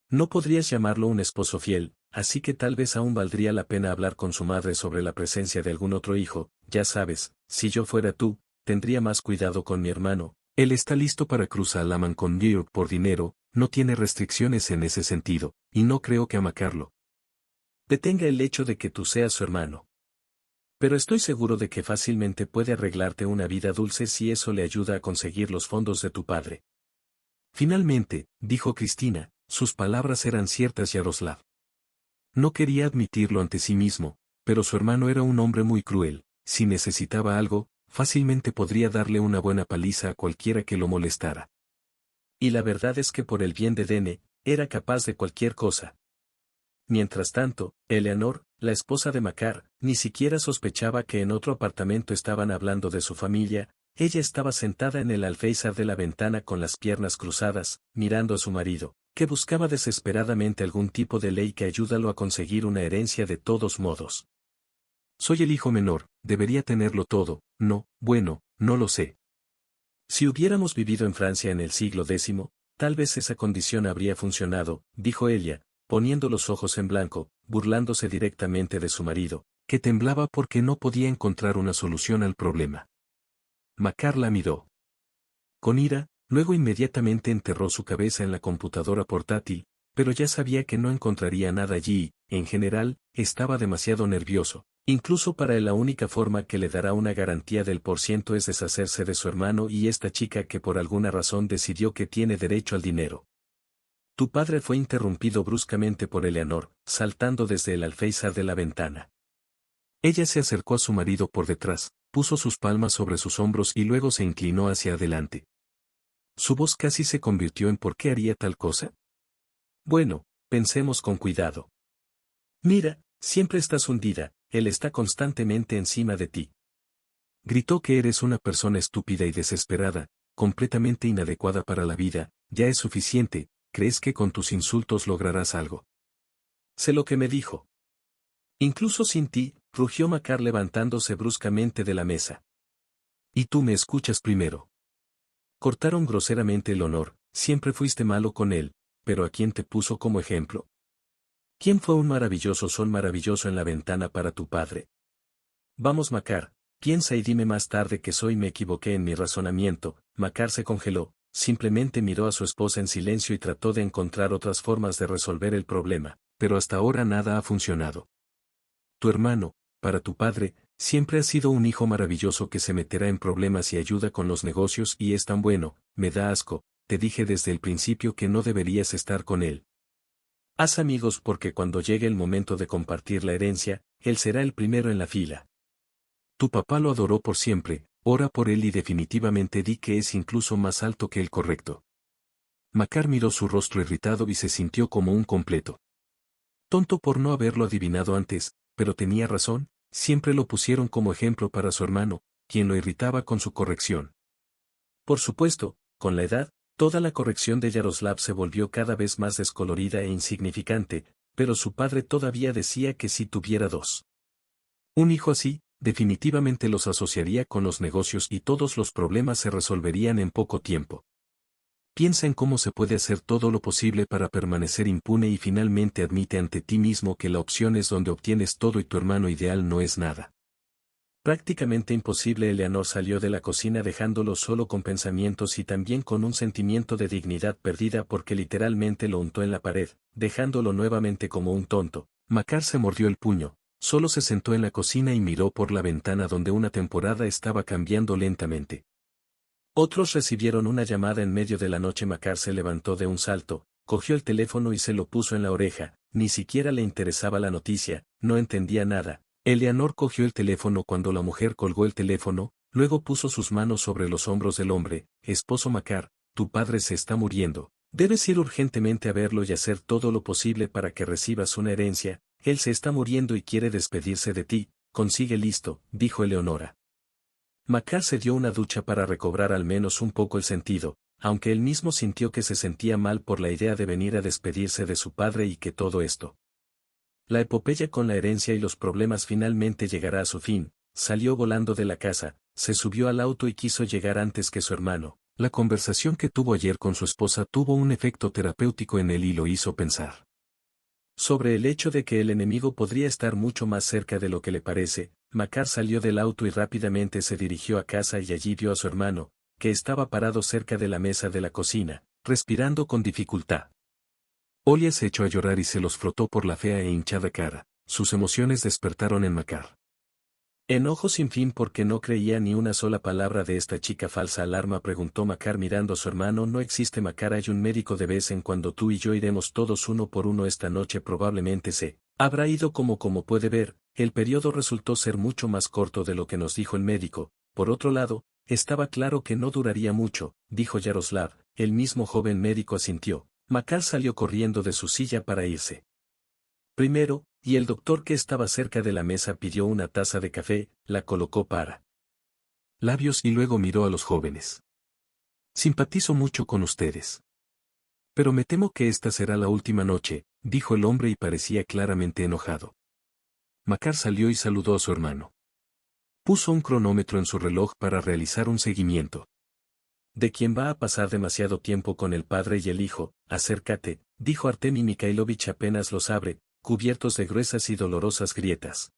No podrías llamarlo un esposo fiel, así que tal vez aún valdría la pena hablar con su madre sobre la presencia de algún otro hijo, ya sabes, si yo fuera tú, tendría más cuidado con mi hermano, él está listo para cruzar Laman con New York por dinero, no tiene restricciones en ese sentido, y no creo que amacarlo detenga el hecho de que tú seas su hermano. Pero estoy seguro de que fácilmente puede arreglarte una vida dulce si eso le ayuda a conseguir los fondos de tu padre. Finalmente, dijo Cristina, sus palabras eran ciertas Yaroslav. No quería admitirlo ante sí mismo, pero su hermano era un hombre muy cruel, si necesitaba algo, fácilmente podría darle una buena paliza a cualquiera que lo molestara. Y la verdad es que por el bien de Dene, era capaz de cualquier cosa. Mientras tanto, Eleanor, la esposa de Makar, ni siquiera sospechaba que en otro apartamento estaban hablando de su familia, ella estaba sentada en el alféizar de la ventana con las piernas cruzadas, mirando a su marido, que buscaba desesperadamente algún tipo de ley que ayúdalo a conseguir una herencia de todos modos. Soy el hijo menor, debería tenerlo todo, no, bueno, no lo sé. Si hubiéramos vivido en Francia en el siglo X, tal vez esa condición habría funcionado, dijo ella, poniendo los ojos en blanco, burlándose directamente de su marido, que temblaba porque no podía encontrar una solución al problema. Makar la miró con ira, luego inmediatamente enterró su cabeza en la computadora portátil, pero ya sabía que no encontraría nada allí y, en general, estaba demasiado nervioso. Incluso para él la única forma que le dará una garantía del % es deshacerse de su hermano y esta chica que por alguna razón decidió que tiene derecho al dinero. Tu padre fue interrumpido bruscamente por Eleanor, saltando desde el alféizar de la ventana. Ella se acercó a su marido por detrás, puso sus palmas sobre sus hombros y luego se inclinó hacia adelante. Su voz casi se convirtió en ¿por qué haría tal cosa? Bueno, pensemos con cuidado. Mira, siempre estás hundida, él está constantemente encima de ti. Gritó que eres una persona estúpida y desesperada, completamente inadecuada para la vida, ya es suficiente, ¿crees que con tus insultos lograrás algo? Sé lo que me dijo. Incluso sin ti, rugió Macar levantándose bruscamente de la mesa. Y tú me escuchas primero. Cortaron groseramente el honor, siempre fuiste malo con él, pero ¿a quién te puso como ejemplo? ¿Quién fue un maravilloso sol maravilloso en la ventana para tu padre? Vamos Macar, piensa y dime más tarde que me equivoqué en mi razonamiento. Macar se congeló, simplemente miró a su esposa en silencio y trató de encontrar otras formas de resolver el problema, pero hasta ahora nada ha funcionado. Tu hermano, para tu padre, siempre ha sido un hijo maravilloso que se meterá en problemas y ayuda con los negocios y es tan bueno, me da asco, te dije desde el principio que no deberías estar con él. Haz amigos porque cuando llegue el momento de compartir la herencia, él será el primero en la fila. Tu papá lo adoró por siempre, ora por él y definitivamente di que es incluso más alto que el correcto. Macar miró su rostro irritado y se sintió como un completo tonto por no haberlo adivinado antes, pero tenía razón, siempre lo pusieron como ejemplo para su hermano, quien lo irritaba con su corrección. Por supuesto, con la edad, toda la corrección de Yaroslav se volvió cada vez más descolorida e insignificante, pero su padre todavía decía que si tuviera dos. Un hijo así, definitivamente los asociaría con los negocios y todos los problemas se resolverían en poco tiempo. Piensa en cómo se puede hacer todo lo posible para permanecer impune y finalmente admite ante ti mismo que la opción es donde obtienes todo y tu hermano ideal no es nada. Prácticamente imposible. Eleanor salió de la cocina dejándolo solo con pensamientos y también con un sentimiento de dignidad perdida porque literalmente lo untó en la pared, dejándolo nuevamente como un tonto. Macar se mordió el puño, solo se sentó en la cocina y miró por la ventana donde una temporada estaba cambiando lentamente. Otros recibieron una llamada en medio de la noche. Macar se levantó de un salto, cogió el teléfono y se lo puso en la oreja, ni siquiera le interesaba la noticia, no entendía nada. Eleanor cogió el teléfono cuando la mujer colgó el teléfono, luego puso sus manos sobre los hombros del hombre. Esposo Macar, tu padre se está muriendo, debes ir urgentemente a verlo y hacer todo lo posible para que recibas una herencia, él se está muriendo y quiere despedirse de ti, consigue listo, dijo Eleonora. Macar se dio una ducha para recobrar al menos un poco el sentido, aunque él mismo sintió que se sentía mal por la idea de venir a despedirse de su padre y que todo esto. La epopeya con la herencia y los problemas finalmente llegará a su fin. Salió volando de la casa, se subió al auto y quiso llegar antes que su hermano. La conversación que tuvo ayer con su esposa tuvo un efecto terapéutico en él y lo hizo pensar sobre el hecho de que el enemigo podría estar mucho más cerca de lo que le parece. Macar salió del auto y rápidamente se dirigió a casa y allí vio a su hermano, que estaba parado cerca de la mesa de la cocina, respirando con dificultad. Olia se echó a llorar y se los frotó por la fea e hinchada cara. Sus emociones despertaron en Macar. Enojo sin fin porque no creía ni una sola palabra de esta chica falsa. Alarma, preguntó Macar mirando a su hermano. No existe Macar, hay un médico de vez en cuando. Tú y yo iremos todos uno por uno esta noche. Probablemente se habrá ido como puede ver, el periodo resultó ser mucho más corto de lo que nos dijo el médico. Por otro lado, estaba claro que no duraría mucho, dijo Yaroslav. El mismo joven médico asintió. Macar salió corriendo de su silla para irse. Primero, y el doctor que estaba cerca de la mesa pidió una taza de café, la colocó para labios y luego miró a los jóvenes. Simpatizo mucho con ustedes. Pero me temo que esta será la última noche, dijo el hombre y parecía claramente enojado. Macar salió y saludó a su hermano. Puso un cronómetro en su reloj para realizar un seguimiento. De quien va a pasar demasiado tiempo con el padre y el hijo. Acércate, dijo Artemi Mikhailovich apenas los abre, cubiertos de gruesas y dolorosas grietas.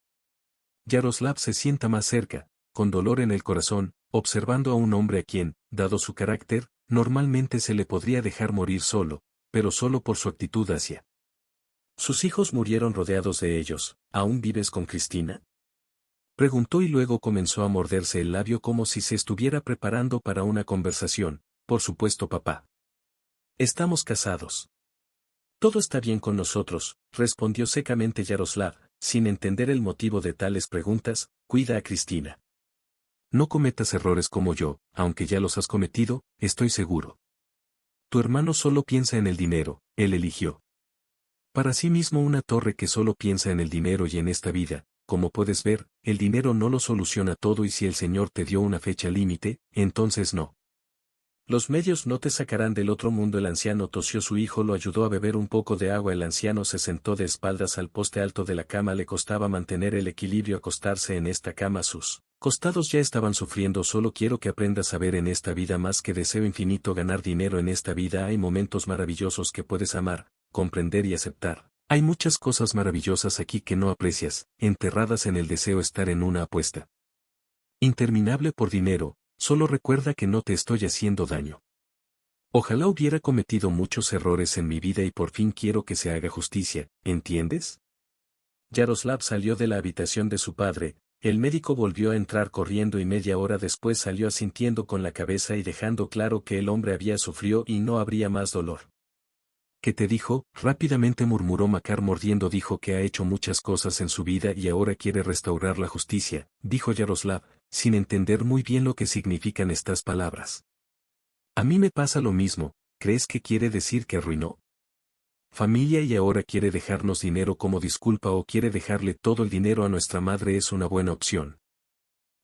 Yaroslav se sienta más cerca, con dolor en el corazón, observando a un hombre a quien, dado su carácter, normalmente se le podría dejar morir solo, pero solo por su actitud hacia sus hijos murieron rodeados de ellos. ¿Aún vives con Cristina?, preguntó y luego comenzó a morderse el labio como si se estuviera preparando para una conversación. Por supuesto, papá. Estamos casados. Todo está bien con nosotros, respondió secamente Yaroslav, sin entender el motivo de tales preguntas. Cuida a Cristina. No cometas errores como yo, aunque ya los has cometido, estoy seguro. Tu hermano solo piensa en el dinero, él eligió para sí mismo una torre que solo piensa en el dinero y en esta vida. Como puedes ver, el dinero no lo soluciona todo y si el Señor te dio una fecha límite, entonces no Los medios no te sacarán del otro mundo. El anciano tosió. Su hijo lo ayudó a beber un poco de agua. El anciano se sentó de espaldas al poste alto de la cama. Le costaba mantener el equilibrio. Acostarse en esta cama. Sus costados ya estaban sufriendo. Solo quiero que aprendas a ver en esta vida más que deseo infinito ganar dinero. En esta vida hay momentos maravillosos que puedes amar, comprender y aceptar. Hay muchas cosas maravillosas aquí que no aprecias, enterradas en el deseo estar en una apuesta interminable por dinero. Solo recuerda que no te estoy haciendo daño. Ojalá hubiera cometido muchos errores en mi vida y por fin quiero que se haga justicia, ¿entiendes? Yaroslav salió de la habitación de su padre. El médico volvió a entrar corriendo y media hora después salió asintiendo con la cabeza y dejando claro que el hombre había sufrido y no habría más dolor. ¿Qué te dijo? Rápidamente murmuró Makar mordiendo. Dijo que ha hecho muchas cosas en su vida y ahora quiere restaurar la justicia, dijo Yaroslav, sin entender muy bien lo que significan estas palabras. A mí me pasa lo mismo. ¿Crees que quiere decir que arruinó familia y ahora quiere dejarnos dinero como disculpa o quiere dejarle todo el dinero a nuestra madre? Es una buena opción.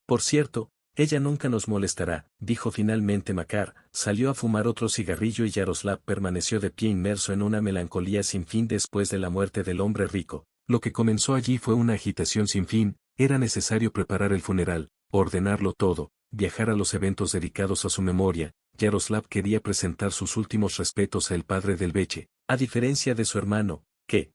Por cierto, ella nunca nos molestará, dijo finalmente Makar. Salió a fumar otro cigarrillo y Yaroslav permaneció de pie inmerso en una melancolía sin fin después de la muerte del hombre rico. Lo que comenzó allí fue una agitación sin fin. Era necesario preparar el funeral, ordenarlo todo, viajar a los eventos dedicados a su memoria. Yaroslav quería presentar sus últimos respetos al padre del Veche, a diferencia de su hermano, que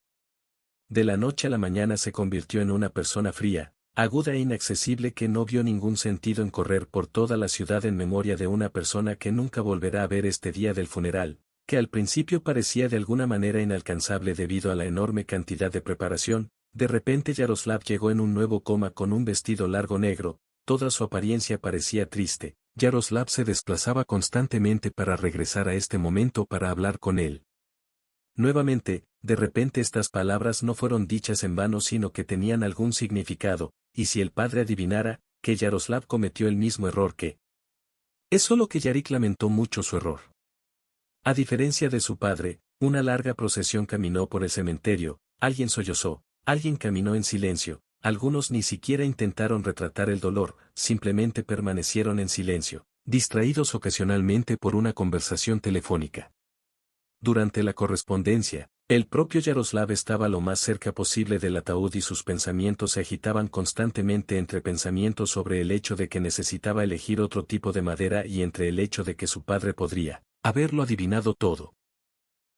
de la noche a la mañana se convirtió en una persona fría, aguda e inaccesible que no vio ningún sentido en correr por toda la ciudad en memoria de una persona que nunca volverá a ver este día del funeral, que al principio parecía de alguna manera inalcanzable debido a la enorme cantidad de preparación. De repente Yaroslav llegó en un nuevo coma con un vestido largo negro, toda su apariencia parecía triste. Yaroslav se desplazaba constantemente para regresar a este momento para hablar con él. Nuevamente, de repente estas palabras no fueron dichas en vano sino que tenían algún significado, y si el padre adivinara, que Yaroslav cometió el mismo error que... Es solo que Yarik lamentó mucho su error. A diferencia de su padre, una larga procesión caminó por el cementerio, alguien sollozó, alguien caminó en silencio, algunos ni siquiera intentaron retratar el dolor, simplemente permanecieron en silencio, distraídos ocasionalmente por una conversación telefónica. Durante la correspondencia, el propio Yaroslav estaba lo más cerca posible del ataúd y sus pensamientos se agitaban constantemente entre pensamientos sobre el hecho de que necesitaba elegir otro tipo de madera y entre el hecho de que su padre podría haberlo adivinado todo.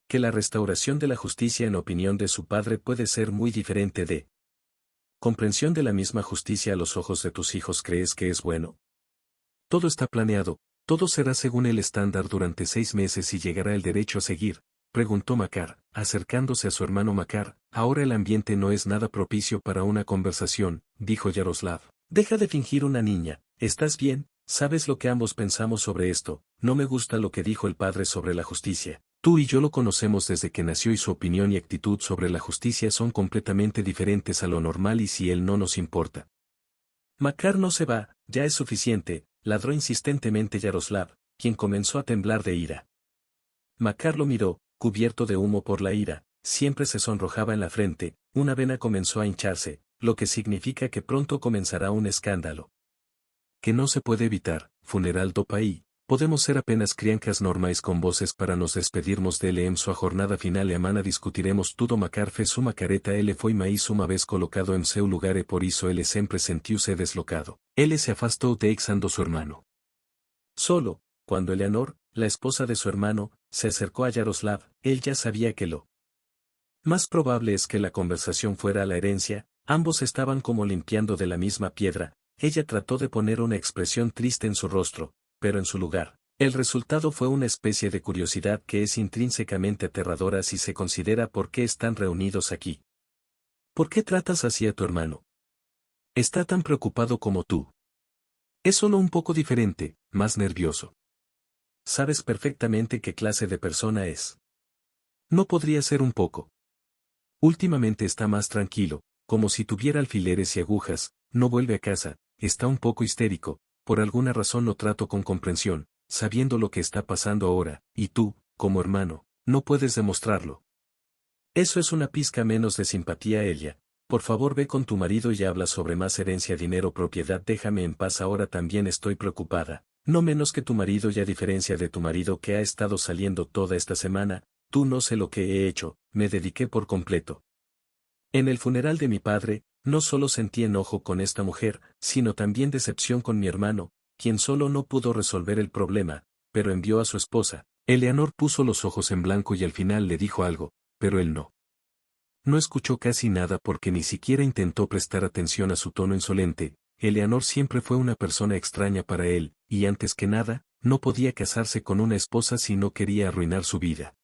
Que la restauración de la justicia en opinión de su padre puede ser muy diferente de comprensión de la misma justicia a los ojos de tus hijos. ¿Crees que es bueno? Todo está planeado. Todo será según el estándar durante 6 meses y llegará el derecho a seguir, preguntó Makar, acercándose a su hermano Makar. Ahora el ambiente no es nada propicio para una conversación, dijo Yaroslav. Deja de fingir una niña, ¿estás bien? ¿Sabes lo que ambos pensamos sobre esto? No me gusta lo que dijo el padre sobre la justicia. Tú y yo lo conocemos desde que nació y su opinión y actitud sobre la justicia son completamente diferentes a lo normal y si él no nos importa. Makar no se va, ya es suficiente, ladró insistentemente Yaroslav, quien comenzó a temblar de ira. Makar lo miró, cubierto de humo por la ira, siempre se sonrojaba en la frente, una vena comenzó a hincharse, lo que significa que pronto comenzará un escándalo. Que no se puede evitar, funeral do país, podemos ser apenas criancas normais con voces para nos despedirmos de él en su jornada final e amana discutiremos tudo Makar fez uma careta ele foi mais uma vez colocado en seu lugar e por isso ele sempre sentiu-se deslocado. Él se afastou deixando su hermano solo. Cuando Eleanor, la esposa de su hermano, se acercó a Yaroslav, él ya sabía que lo más probable es que la conversación fuera la herencia. Ambos estaban como limpiando de la misma piedra. Ella trató de poner una expresión triste en su rostro, pero en su lugar, el resultado fue una especie de curiosidad que es intrínsecamente aterradora si se considera por qué están reunidos aquí. ¿Por qué tratas así a tu hermano? Está tan preocupado como tú. Es solo un poco diferente, más nervioso. Sabes perfectamente qué clase de persona es. No podría ser un poco. Últimamente está más tranquilo, como si tuviera alfileres y agujas, no vuelve a casa, está un poco histérico, por alguna razón lo trato con comprensión, sabiendo lo que está pasando ahora, y tú, como hermano, no puedes demostrarlo. Eso es una pizca menos de simpatía, Elia. Por favor ve con tu marido y habla sobre más herencia, dinero, propiedad. Déjame en paz ahora, también estoy preocupada. No menos que tu marido, y a diferencia de tu marido que ha estado saliendo toda esta semana, tú no sé lo que he hecho, me dediqué por completo. En el funeral de mi padre, no solo sentí enojo con esta mujer, sino también decepción con mi hermano, quien solo no pudo resolver el problema, pero envió a su esposa. Eleanor puso los ojos en blanco y al final le dijo algo, pero él no. No escuchó casi nada porque ni siquiera intentó prestar atención a su tono insolente. Eleanor siempre fue una persona extraña para él, y antes que nada, no podía casarse con una esposa si no quería arruinar su vida.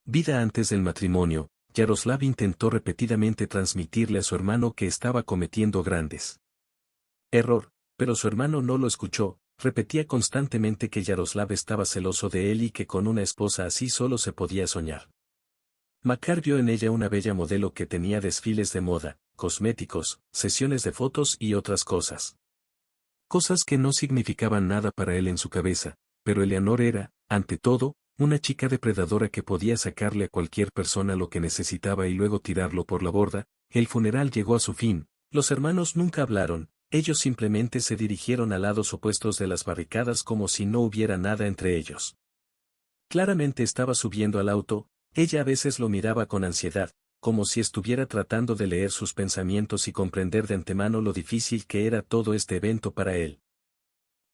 Vida antes del matrimonio, Yaroslav intentó repetidamente transmitirle a su hermano que estaba cometiendo grandes error, pero su hermano no lo escuchó, repetía constantemente que Yaroslav estaba celoso de él y que con una esposa así solo se podía soñar. Makar vio en ella una bella modelo que tenía desfiles de moda, cosméticos, sesiones de fotos y otras cosas. Cosas que no significaban nada para él en su cabeza, pero Eleanor era, ante todo, una chica depredadora que podía sacarle a cualquier persona lo que necesitaba y luego tirarlo por la borda. El funeral llegó a su fin, los hermanos nunca hablaron, ellos simplemente se dirigieron a lados opuestos de las barricadas como si no hubiera nada entre ellos. Claramente estaba subiendo al auto. Ella a veces lo miraba con ansiedad, como si estuviera tratando de leer sus pensamientos y comprender de antemano lo difícil que era todo este evento para él.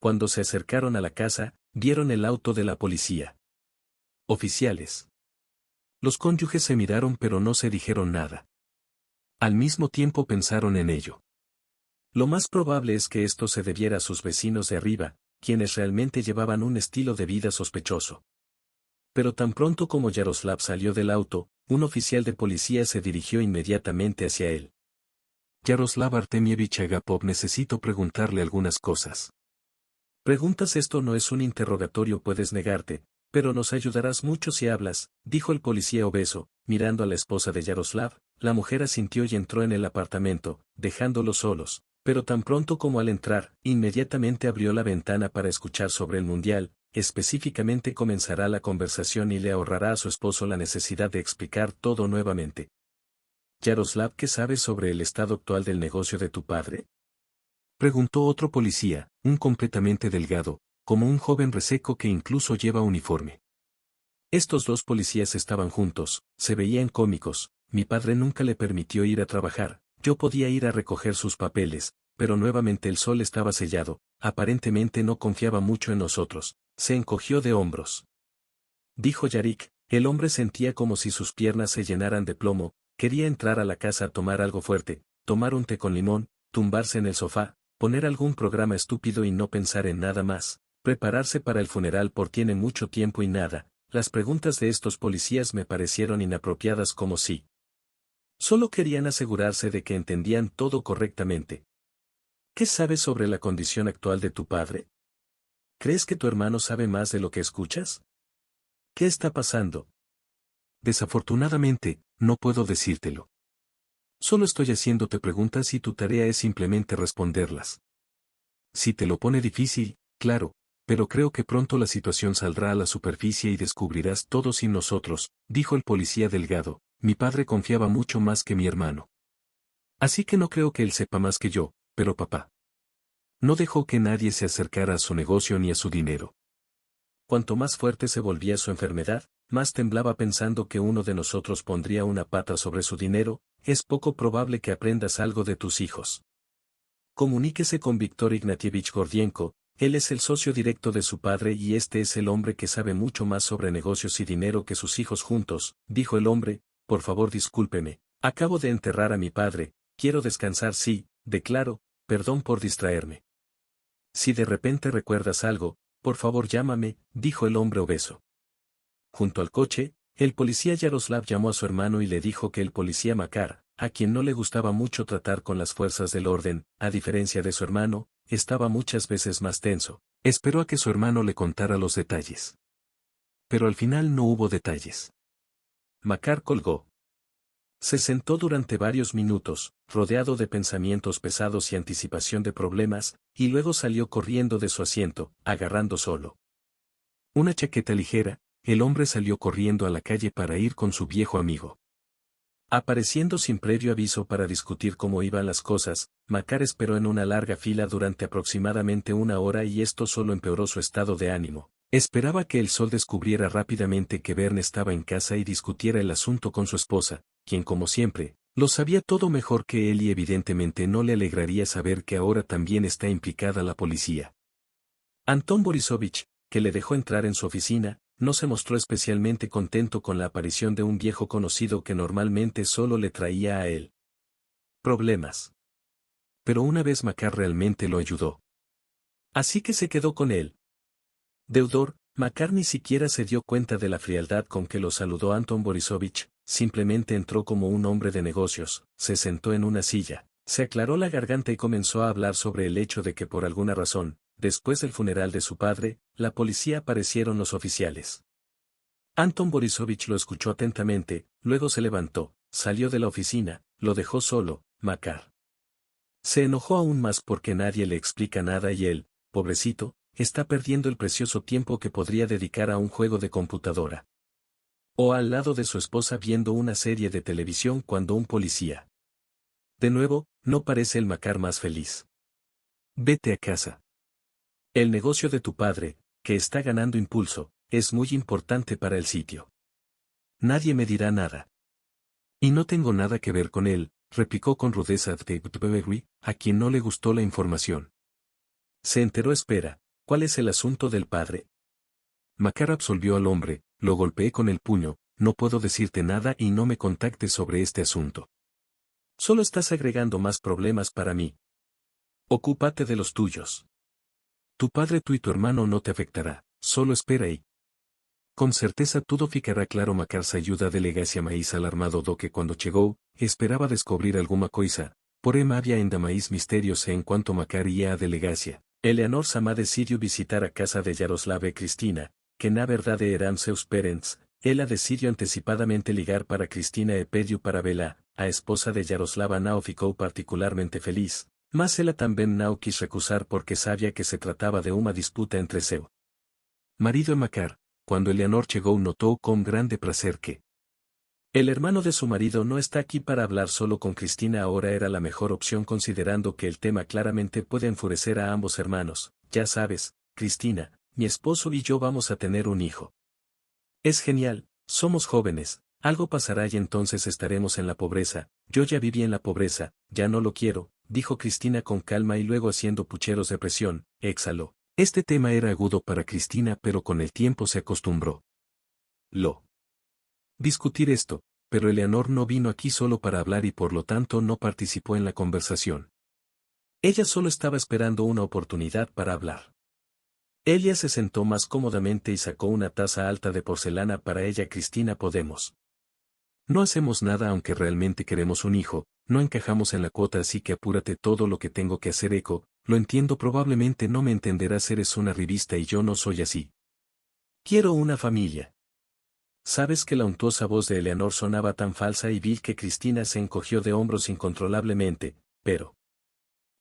Cuando se acercaron a la casa, vieron el auto de la policía. Oficiales. Los cónyuges se miraron pero no se dijeron nada. Al mismo tiempo pensaron en ello. Lo más probable es que esto se debiera a sus vecinos de arriba, quienes realmente llevaban un estilo de vida sospechoso. Pero tan pronto como Yaroslav salió del auto, un oficial de policía se dirigió inmediatamente hacia él. Yaroslav Artemievich Agapov, necesito preguntarle algunas cosas. Preguntas, esto no es un interrogatorio, puedes negarte, pero nos ayudarás mucho si hablas, dijo el policía obeso, mirando a la esposa de Yaroslav. La mujer asintió y entró en el apartamento, dejándolos solos, pero tan pronto como al entrar, inmediatamente abrió la ventana para escuchar sobre el mundial. Específicamente comenzará la conversación y le ahorrará a su esposo la necesidad de explicar todo nuevamente. Yaroslav, ¿qué sabes sobre el estado actual del negocio de tu padre? Preguntó otro policía, un completamente delgado, como un joven reseco que incluso lleva uniforme. Estos dos policías estaban juntos, se veían cómicos. Mi padre nunca le permitió ir a trabajar, yo podía ir a recoger sus papeles, pero nuevamente el sol estaba sellado, aparentemente no confiaba mucho en nosotros. Se encogió de hombros. Dijo Yarik, el hombre sentía como si sus piernas se llenaran de plomo, quería entrar a la casa a tomar algo fuerte, tomar un té con limón, tumbarse en el sofá, poner algún programa estúpido y no pensar en nada más, prepararse para el funeral por tiene mucho tiempo y nada. Las preguntas de estos policías me parecieron inapropiadas, como si solo querían asegurarse de que entendían todo correctamente. ¿Qué sabes sobre la condición actual de tu padre? ¿Crees que tu hermano sabe más de lo que escuchas? ¿Qué está pasando? Desafortunadamente, no puedo decírtelo. Solo estoy haciéndote preguntas y tu tarea es simplemente responderlas. Si te lo pone difícil, claro, pero creo que pronto la situación saldrá a la superficie y descubrirás todo sin nosotros, dijo el policía delgado. Mi padre confiaba mucho más que mi hermano. Así que no creo que él sepa más que yo, pero papá no dejó que nadie se acercara a su negocio ni a su dinero. Cuanto más fuerte se volvía su enfermedad, más temblaba pensando que uno de nosotros pondría una pata sobre su dinero. Es poco probable que aprendas algo de tus hijos. Comuníquese con Víctor Ignatievich Gordienko, él es el socio directo de su padre y este es el hombre que sabe mucho más sobre negocios y dinero que sus hijos juntos, dijo el hombre. Por favor, discúlpeme, acabo de enterrar a mi padre, quiero descansar. Sí, declaro, perdón por distraerme. Si de repente recuerdas algo, por favor llámame, dijo el hombre obeso. Junto al coche, el policía Yaroslav llamó a su hermano y le dijo que el policía Makar, a quien no le gustaba mucho tratar con las fuerzas del orden, a diferencia de su hermano, estaba muchas veces más tenso. Esperó a que su hermano le contara los detalles. Pero al final no hubo detalles. Makar colgó. Se sentó durante varios minutos, rodeado de pensamientos pesados y anticipación de problemas, y luego salió corriendo de su asiento, agarrando solo una chaqueta ligera. El hombre salió corriendo a la calle para ir con su viejo amigo. Apareciendo sin previo aviso para discutir cómo iban las cosas, Makar esperó en una larga fila durante aproximadamente una hora y esto solo empeoró su estado de ánimo. Esperaba que el sol descubriera rápidamente que Vern estaba en casa y discutiera el asunto con su esposa, quien como siempre, lo sabía todo mejor que él y evidentemente no le alegraría saber que ahora también está implicada la policía. Anton Borisovich, que le dejó entrar en su oficina, no se mostró especialmente contento con la aparición de un viejo conocido que normalmente solo le traía a él problemas. Pero una vez Makar realmente lo ayudó. Así que se quedó con él. Deudor, Makar ni siquiera se dio cuenta de la frialdad con que lo saludó Anton Borisovich, simplemente entró como un hombre de negocios, se sentó en una silla, se aclaró la garganta y comenzó a hablar sobre el hecho de que por alguna razón, después del funeral de su padre, la policía aparecieron los oficiales. Anton Borisovich lo escuchó atentamente, luego se levantó, salió de la oficina, lo dejó solo, Makar. Se enojó aún más porque nadie le explica nada y él, pobrecito, está perdiendo el precioso tiempo que podría dedicar a un juego de computadora. O al lado de su esposa viendo una serie de televisión cuando un policía. De nuevo, no parece el Makar más feliz. Vete a casa. El negocio de tu padre, que está ganando impulso, es muy importante para el sitio. Nadie me dirá nada. Y no tengo nada que ver con él, replicó con rudeza Dewey, a quien no le gustó la información. Se enteró. Espera, ¿cuál es el asunto del padre? Makar absolvió al hombre, lo golpeé con el puño, no puedo decirte nada y no me contactes sobre este asunto. Solo estás agregando más problemas para mí. Ocúpate de los tuyos. Tu padre, tú y tu hermano no te afectará, solo espera y... Con certeza todo ficará claro. Makar saiu da delegacia mais alarmado do que quando chegou, esperaba descobrir alguma coisa, porém havia ainda mais mistérios enquanto Makar ia à delegacia. Eleanor Samá decidiu visitar a casa de Yaroslav e Cristina, que na verdade eram seus parents. Ela decidiu antecipadamente ligar para Cristina e pediu para vê-la. A esposa de Yaroslava não ficou particularmente feliz, mas ela também não quis recusar porque sabia que se trataba de uma disputa entre seu marido e Makar. Cuando Eleanor llegó notó con grande placer que el hermano de su marido no está aquí para hablar solo con Cristina. Ahora era la mejor opción considerando que el tema claramente puede enfurecer a ambos hermanos. Ya sabes, Cristina, mi esposo y yo vamos a tener un hijo. Es genial, somos jóvenes, algo pasará y entonces estaremos en la pobreza. Yo ya viví en la pobreza, ya no lo quiero, dijo Cristina con calma y luego haciendo pucheros de presión, exhaló. Este tema era agudo para Cristina pero con el tiempo se acostumbró. Discutir esto, pero Eleanor no vino aquí solo para hablar y por lo tanto no participó en la conversación. Ella solo estaba esperando una oportunidad para hablar. Ella se sentó más cómodamente y sacó una taza alta de porcelana para ella. Cristina, podemos. No hacemos nada aunque realmente queremos un hijo, no encajamos en la cuota así que apúrate. Todo lo que tengo que hacer. Eco, lo entiendo, probablemente no me entenderás, eres una revista y yo no soy así. Quiero una familia. Sabes que la untuosa voz de Eleanor sonaba tan falsa y vil que Cristina se encogió de hombros incontrolablemente, pero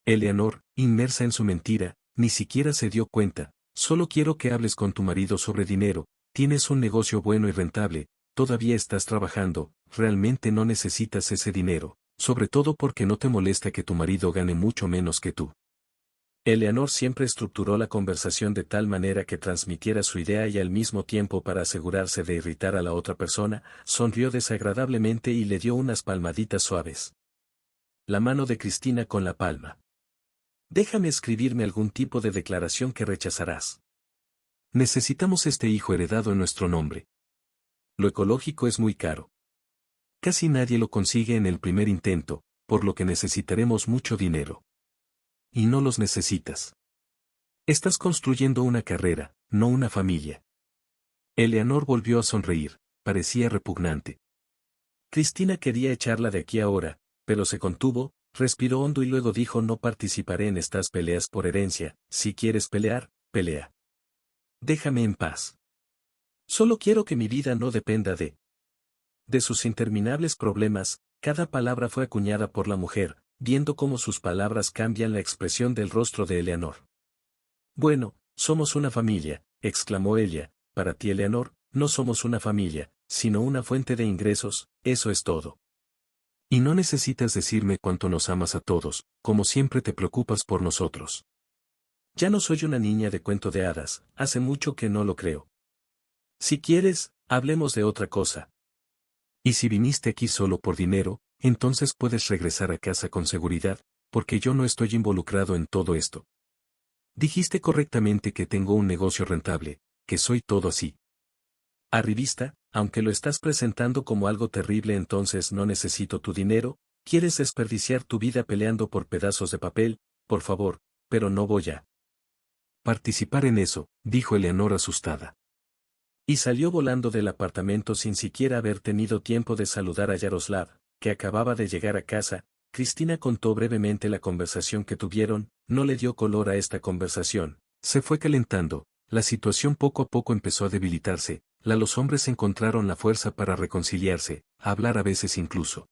Eleanor, inmersa en su mentira, ni siquiera se dio cuenta. Solo quiero que hables con tu marido sobre dinero, tienes un negocio bueno y rentable, todavía estás trabajando, realmente no necesitas ese dinero, sobre todo porque no te molesta que tu marido gane mucho menos que tú. Eleanor siempre estructuró la conversación de tal manera que transmitiera su idea y al mismo tiempo, para asegurarse de irritar a la otra persona, sonrió desagradablemente y le dio unas palmaditas suaves. La mano de Cristina con la palma. Déjame escribirme algún tipo de declaración que rechazarás. Necesitamos este hijo heredado en nuestro nombre. Lo ecológico es muy caro. Casi nadie lo consigue en el primer intento, por lo que necesitaremos mucho dinero. Y no los necesitas. Estás construyendo una carrera, no una familia. Eleanor volvió a sonreír, parecía repugnante. Cristina quería echarla de aquí ahora, pero se contuvo, respiró hondo y luego dijo: no participaré en estas peleas por herencia. Si quieres pelear, pelea. Déjame en paz. Solo quiero que mi vida no dependa de sus interminables problemas. Cada palabra fue acuñada por la mujer, viendo cómo sus palabras cambian la expresión del rostro de Eleanor. Bueno, somos una familia, exclamó ella. Para ti, Eleanor, no somos una familia, sino una fuente de ingresos, eso es todo. Y no necesitas decirme cuánto nos amas a todos, como siempre te preocupas por nosotros. Ya no soy una niña de cuento de hadas, hace mucho que no lo creo. Si quieres, hablemos de otra cosa. Y si viniste aquí solo por dinero, entonces puedes regresar a casa con seguridad, porque yo no estoy involucrado en todo esto. Dijiste correctamente que tengo un negocio rentable, que soy todo así. Arribista, aunque lo estás presentando como algo terrible, entonces no necesito tu dinero, quieres desperdiciar tu vida peleando por pedazos de papel, por favor, pero no voy a participar en eso, dijo Eleanor asustada. Y salió volando del apartamento sin siquiera haber tenido tiempo de saludar a Yaroslav, que acababa de llegar a casa. Cristina contó brevemente la conversación que tuvieron, no le dio color a esta conversación, se fue calentando, la situación poco a poco empezó a debilitarse, los hombres encontraron la fuerza para reconciliarse, a hablar a veces incluso.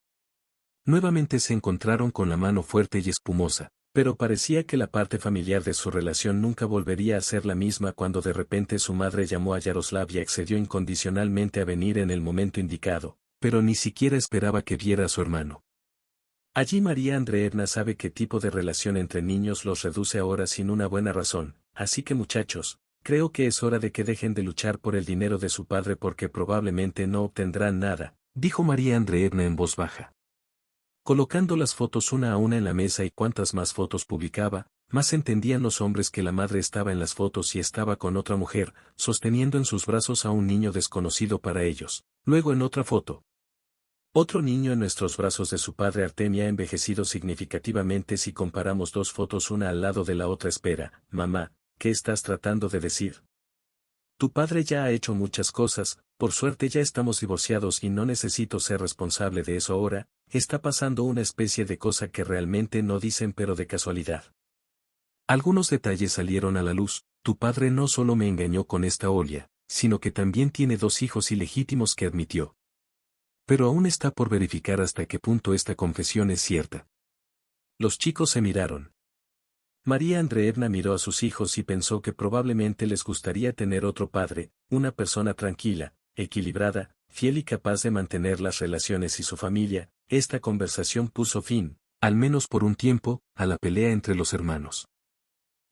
Nuevamente se encontraron con la mano fuerte y espumosa, pero parecía que la parte familiar de su relación nunca volvería a ser la misma cuando de repente su madre llamó a Yaroslav y accedió incondicionalmente a venir en el momento indicado, pero ni siquiera esperaba que viera a su hermano. Allí María Andreevna sabe qué tipo de relación entre niños los reduce ahora sin una buena razón, así que muchachos, creo que es hora de que dejen de luchar por el dinero de su padre porque probablemente no obtendrán nada, dijo María Andreevna en voz baja. Colocando las fotos una a una en la mesa y cuantas más fotos publicaba, más entendían los hombres que la madre estaba en las fotos y estaba con otra mujer, sosteniendo en sus brazos a un niño desconocido para ellos. Luego en otra foto. Otro niño en nuestros brazos de su padre. Artemia ha envejecido significativamente si comparamos dos fotos una al lado de la otra. Espera, mamá, ¿qué estás tratando de decir? Tu padre ya ha hecho muchas cosas, por suerte ya estamos divorciados y no necesito ser responsable de eso ahora, está pasando una especie de cosa que realmente no dicen pero de casualidad. Algunos detalles salieron a la luz, tu padre no solo me engañó con esta Olia, sino que también tiene 2 hijos ilegítimos que admitió. Pero aún está por verificar hasta qué punto esta confesión es cierta. Los chicos se miraron. María Andreevna miró a sus hijos y pensó que probablemente les gustaría tener otro padre, una persona tranquila, equilibrada, fiel y capaz de mantener las relaciones y su familia. Esta conversación puso fin, al menos por un tiempo, a la pelea entre los hermanos.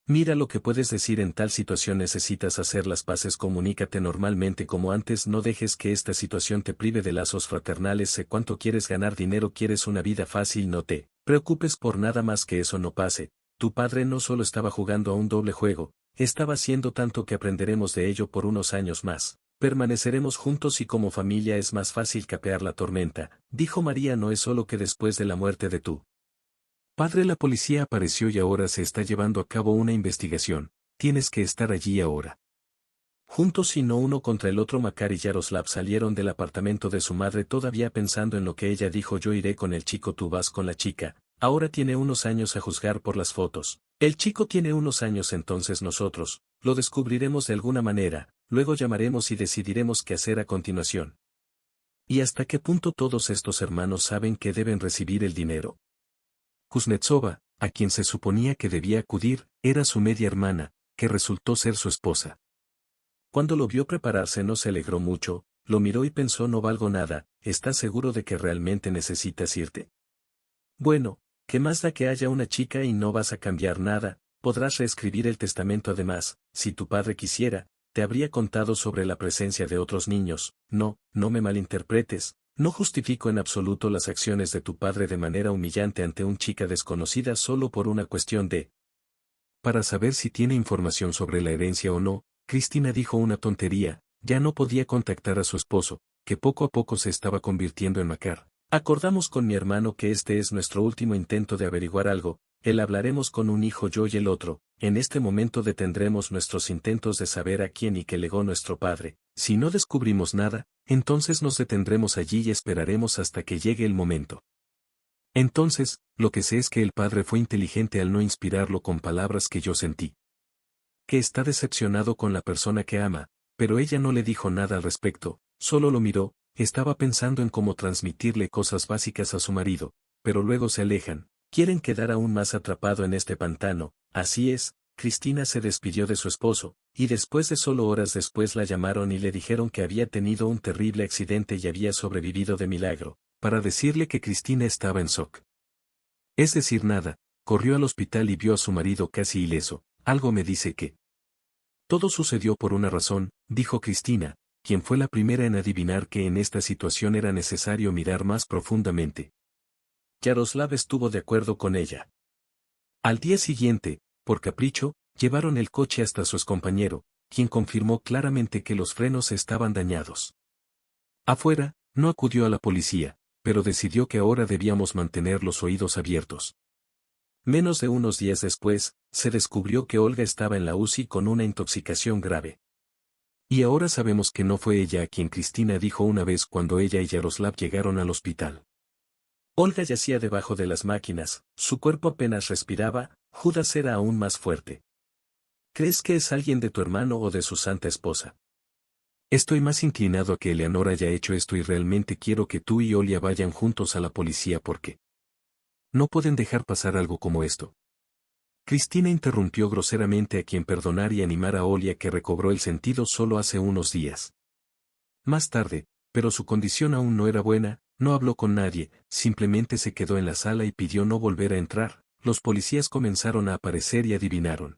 Mira lo que puedes decir en tal situación. Necesitas hacer las paces. Comunícate normalmente como antes. No dejes que esta situación te prive de lazos fraternales. Sé cuánto quieres ganar dinero. Quieres una vida fácil. No te preocupes por nada más que eso no pase. Tu padre no solo estaba jugando a un doble juego, estaba haciendo tanto que aprenderemos de ello por unos años más. Permaneceremos juntos y como familia es más fácil capear la tormenta, dijo María. No es solo que después de la muerte de tu padre la policía apareció y ahora se está llevando a cabo una investigación, tienes que estar allí ahora. Juntos y no uno contra el otro. Makar y Yaroslav salieron del apartamento de su madre todavía pensando en lo que ella dijo. Yo iré con el chico, tú vas con la chica. Ahora tiene unos años a juzgar por las fotos. El chico tiene unos años, entonces nosotros lo descubriremos de alguna manera, luego llamaremos y decidiremos qué hacer a continuación. ¿Y hasta qué punto todos estos hermanos saben que deben recibir el dinero? Kuznetsova, a quien se suponía que debía acudir, era su media hermana, que resultó ser su esposa. Cuando lo vio prepararse no se alegró mucho, lo miró y pensó: no valgo nada. ¿Estás seguro de que realmente necesitas irte? Bueno, ¿qué más da que haya una chica y no vas a cambiar nada? Podrás reescribir el testamento. Además, si tu padre quisiera, te habría contado sobre la presencia de otros niños. No me malinterpretes, no justifico en absoluto las acciones de tu padre de manera humillante ante una chica desconocida solo por una cuestión de... Para saber si tiene información sobre la herencia o no, Cristina dijo una tontería, ya no podía contactar a su esposo, que poco a poco se estaba convirtiendo en Makar. Acordamos con mi hermano que este es nuestro último intento de averiguar algo, él hablaremos con un hijo, yo y el otro. En este momento detendremos nuestros intentos de saber a quién y qué legó nuestro padre. Si no descubrimos nada, entonces nos detendremos allí y esperaremos hasta que llegue el momento. Entonces, lo que sé es que el padre fue inteligente al no inspirarlo con palabras que yo sentí. Que está decepcionado con la persona que ama, pero ella no le dijo nada al respecto, solo lo miró. Estaba pensando en cómo transmitirle cosas básicas a su marido, pero luego se alejan, quieren quedar aún más atrapado en este pantano. Así es, Cristina se despidió de su esposo, y después de solo horas después la llamaron y le dijeron que había tenido un terrible accidente y había sobrevivido de milagro, para decirle que Cristina estaba en shock. Es decir, nada, corrió al hospital y vio a su marido casi ileso. Algo me dice que todo sucedió por una razón, dijo Cristina, quien fue la primera en adivinar que en esta situación era necesario mirar más profundamente. Yaroslav estuvo de acuerdo con ella. Al día siguiente, por capricho, llevaron el coche hasta su excompañero, quien confirmó claramente que los frenos estaban dañados. Afuera, no acudió a la policía, pero decidió que ahora debíamos mantener los oídos abiertos. Menos de unos días después, se descubrió que Olga estaba en la UCI con una intoxicación grave. Y ahora sabemos que no fue ella a quien Cristina dijo una vez cuando ella y Yaroslav llegaron al hospital. Olga yacía debajo de las máquinas, su cuerpo apenas respiraba. Judas era aún más fuerte. ¿Crees que es alguien de tu hermano o de su santa esposa? Estoy más inclinado a que Eleanor haya hecho esto y realmente quiero que tú y Olia vayan juntos a la policía porque no pueden dejar pasar algo como esto. Cristina interrumpió groseramente a quien perdonar y animar a Olia, que recobró el sentido solo hace unos días. Más tarde, pero su condición aún no era buena, no habló con nadie, simplemente se quedó en la sala y pidió no volver a entrar. Los policías comenzaron a aparecer y adivinaron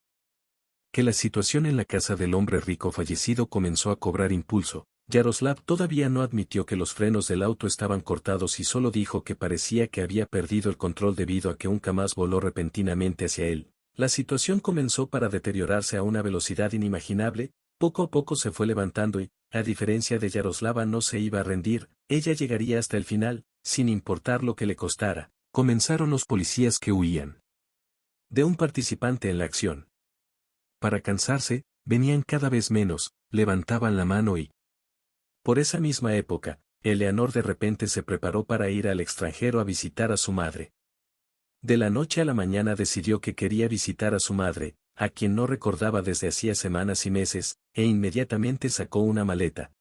que la situación en la casa del hombre rico fallecido comenzó a cobrar impulso. Yaroslav todavía no admitió que los frenos del auto estaban cortados y solo dijo que parecía que había perdido el control debido a que un Kamaz voló repentinamente hacia él. La situación comenzó para deteriorarse a una velocidad inimaginable. Poco a poco se fue levantando y, a diferencia de Yaroslava, no se iba a rendir. Ella llegaría hasta el final, sin importar lo que le costara. Comenzaron los policías que huían de un participante en la acción. Para cansarse, venían cada vez menos, levantaban la mano y... Por esa misma época, Eleanor de repente se preparó para ir al extranjero a visitar a su madre. De la noche a la mañana decidió que quería visitar a su madre, a quien no recordaba desde hacía semanas y meses, e inmediatamente sacó una maleta.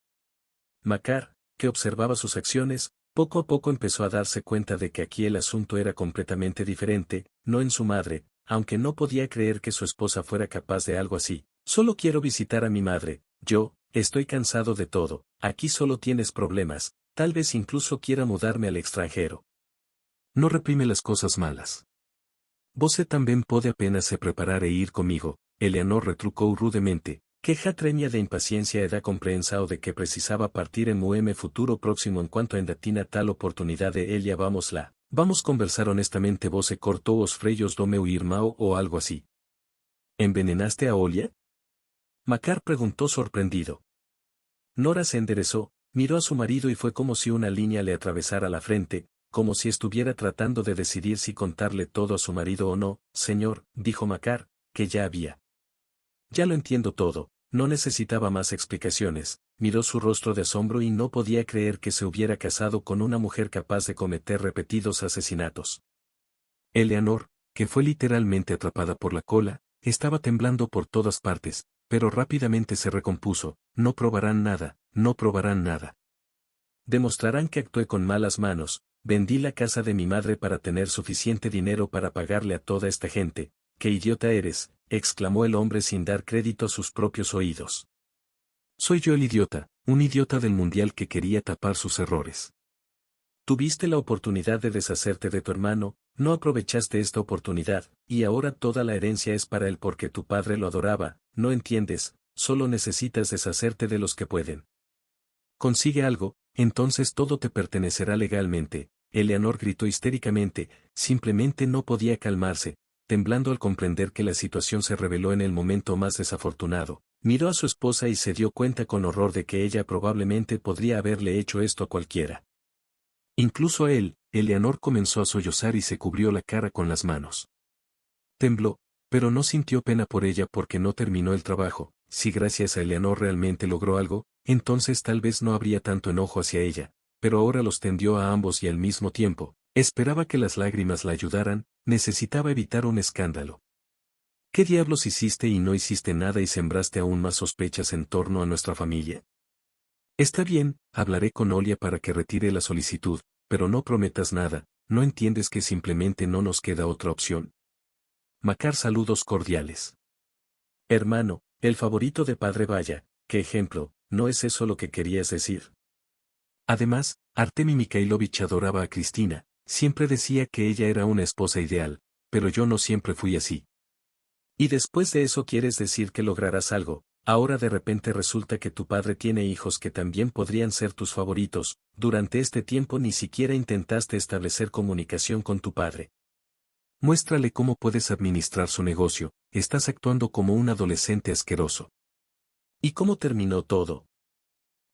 Makar, que observaba sus acciones, poco a poco empezó a darse cuenta de que aquí el asunto era completamente diferente, no en su madre, aunque no podía creer que su esposa fuera capaz de algo así. Solo quiero visitar a mi madre, estoy cansado de todo, aquí solo tienes problemas, tal vez incluso quiera mudarme al extranjero. No reprime las cosas malas. Você también puede apenas se preparar e ir conmigo, Eleanor retrucó rudemente, queja tremia de impaciencia e da comprensao de que precisaba partir en un futuro próximo en cuanto endatina tal oportunidad de ella vamos conversar honestamente. Você cortó os frellos do meu irmão o algo así. ¿Envenenaste a Olia? Makar preguntó sorprendido. Nora se enderezó, miró a su marido y fue como si una línea le atravesara la frente, como si estuviera tratando de decidir si contarle todo a su marido o no. Señor, dijo Makar, que ya había. Ya lo entiendo todo, no necesitaba más explicaciones. Miró su rostro de asombro y no podía creer que se hubiera casado con una mujer capaz de cometer repetidos asesinatos. Eleanor, que fue literalmente atrapada por la cola, estaba temblando por todas partes, pero rápidamente se recompuso. No probarán nada, no probarán nada. Demostrarán que actué con malas manos. Vendí la casa de mi madre para tener suficiente dinero para pagarle a toda esta gente. ¡Qué idiota eres!, exclamó el hombre sin dar crédito a sus propios oídos. Soy yo el idiota, un idiota del mundial que quería tapar sus errores. Tuviste la oportunidad de deshacerte de tu hermano, no aprovechaste esta oportunidad, y ahora toda la herencia es para él porque tu padre lo adoraba. No entiendes, solo necesitas deshacerte de los que pueden. Consigue algo, entonces todo te pertenecerá legalmente. Eleanor gritó histéricamente, simplemente no podía calmarse, temblando al comprender que la situación se reveló en el momento más desafortunado. Miró a su esposa y se dio cuenta con horror de que ella probablemente podría haberle hecho esto a cualquiera. Incluso a él. Eleanor comenzó a sollozar y se cubrió la cara con las manos. Tembló, pero no sintió pena por ella porque no terminó el trabajo. Si gracias a Eleanor realmente logró algo, entonces tal vez no habría tanto enojo hacia ella, pero ahora los tendió a ambos y al mismo tiempo. Esperaba que las lágrimas la ayudaran, necesitaba evitar un escándalo. ¿Qué diablos hiciste y no hiciste nada y sembraste aún más sospechas en torno a nuestra familia? Está bien, hablaré con Olia para que retire la solicitud, pero no prometas nada. ¿No entiendes que simplemente no nos queda otra opción? Makar, saludos cordiales. Hermano, el favorito de padre, vaya, qué ejemplo, ¿no es eso lo que querías decir? Además, Artemi Mikhailovich adoraba a Cristina, siempre decía que ella era una esposa ideal, pero yo no siempre fui así. Y después de eso quieres decir que lograrás algo, ahora de repente resulta que tu padre tiene hijos que también podrían ser tus favoritos, durante este tiempo ni siquiera intentaste establecer comunicación con tu padre. Muéstrale cómo puedes administrar su negocio, estás actuando como un adolescente asqueroso. ¿Y cómo terminó todo?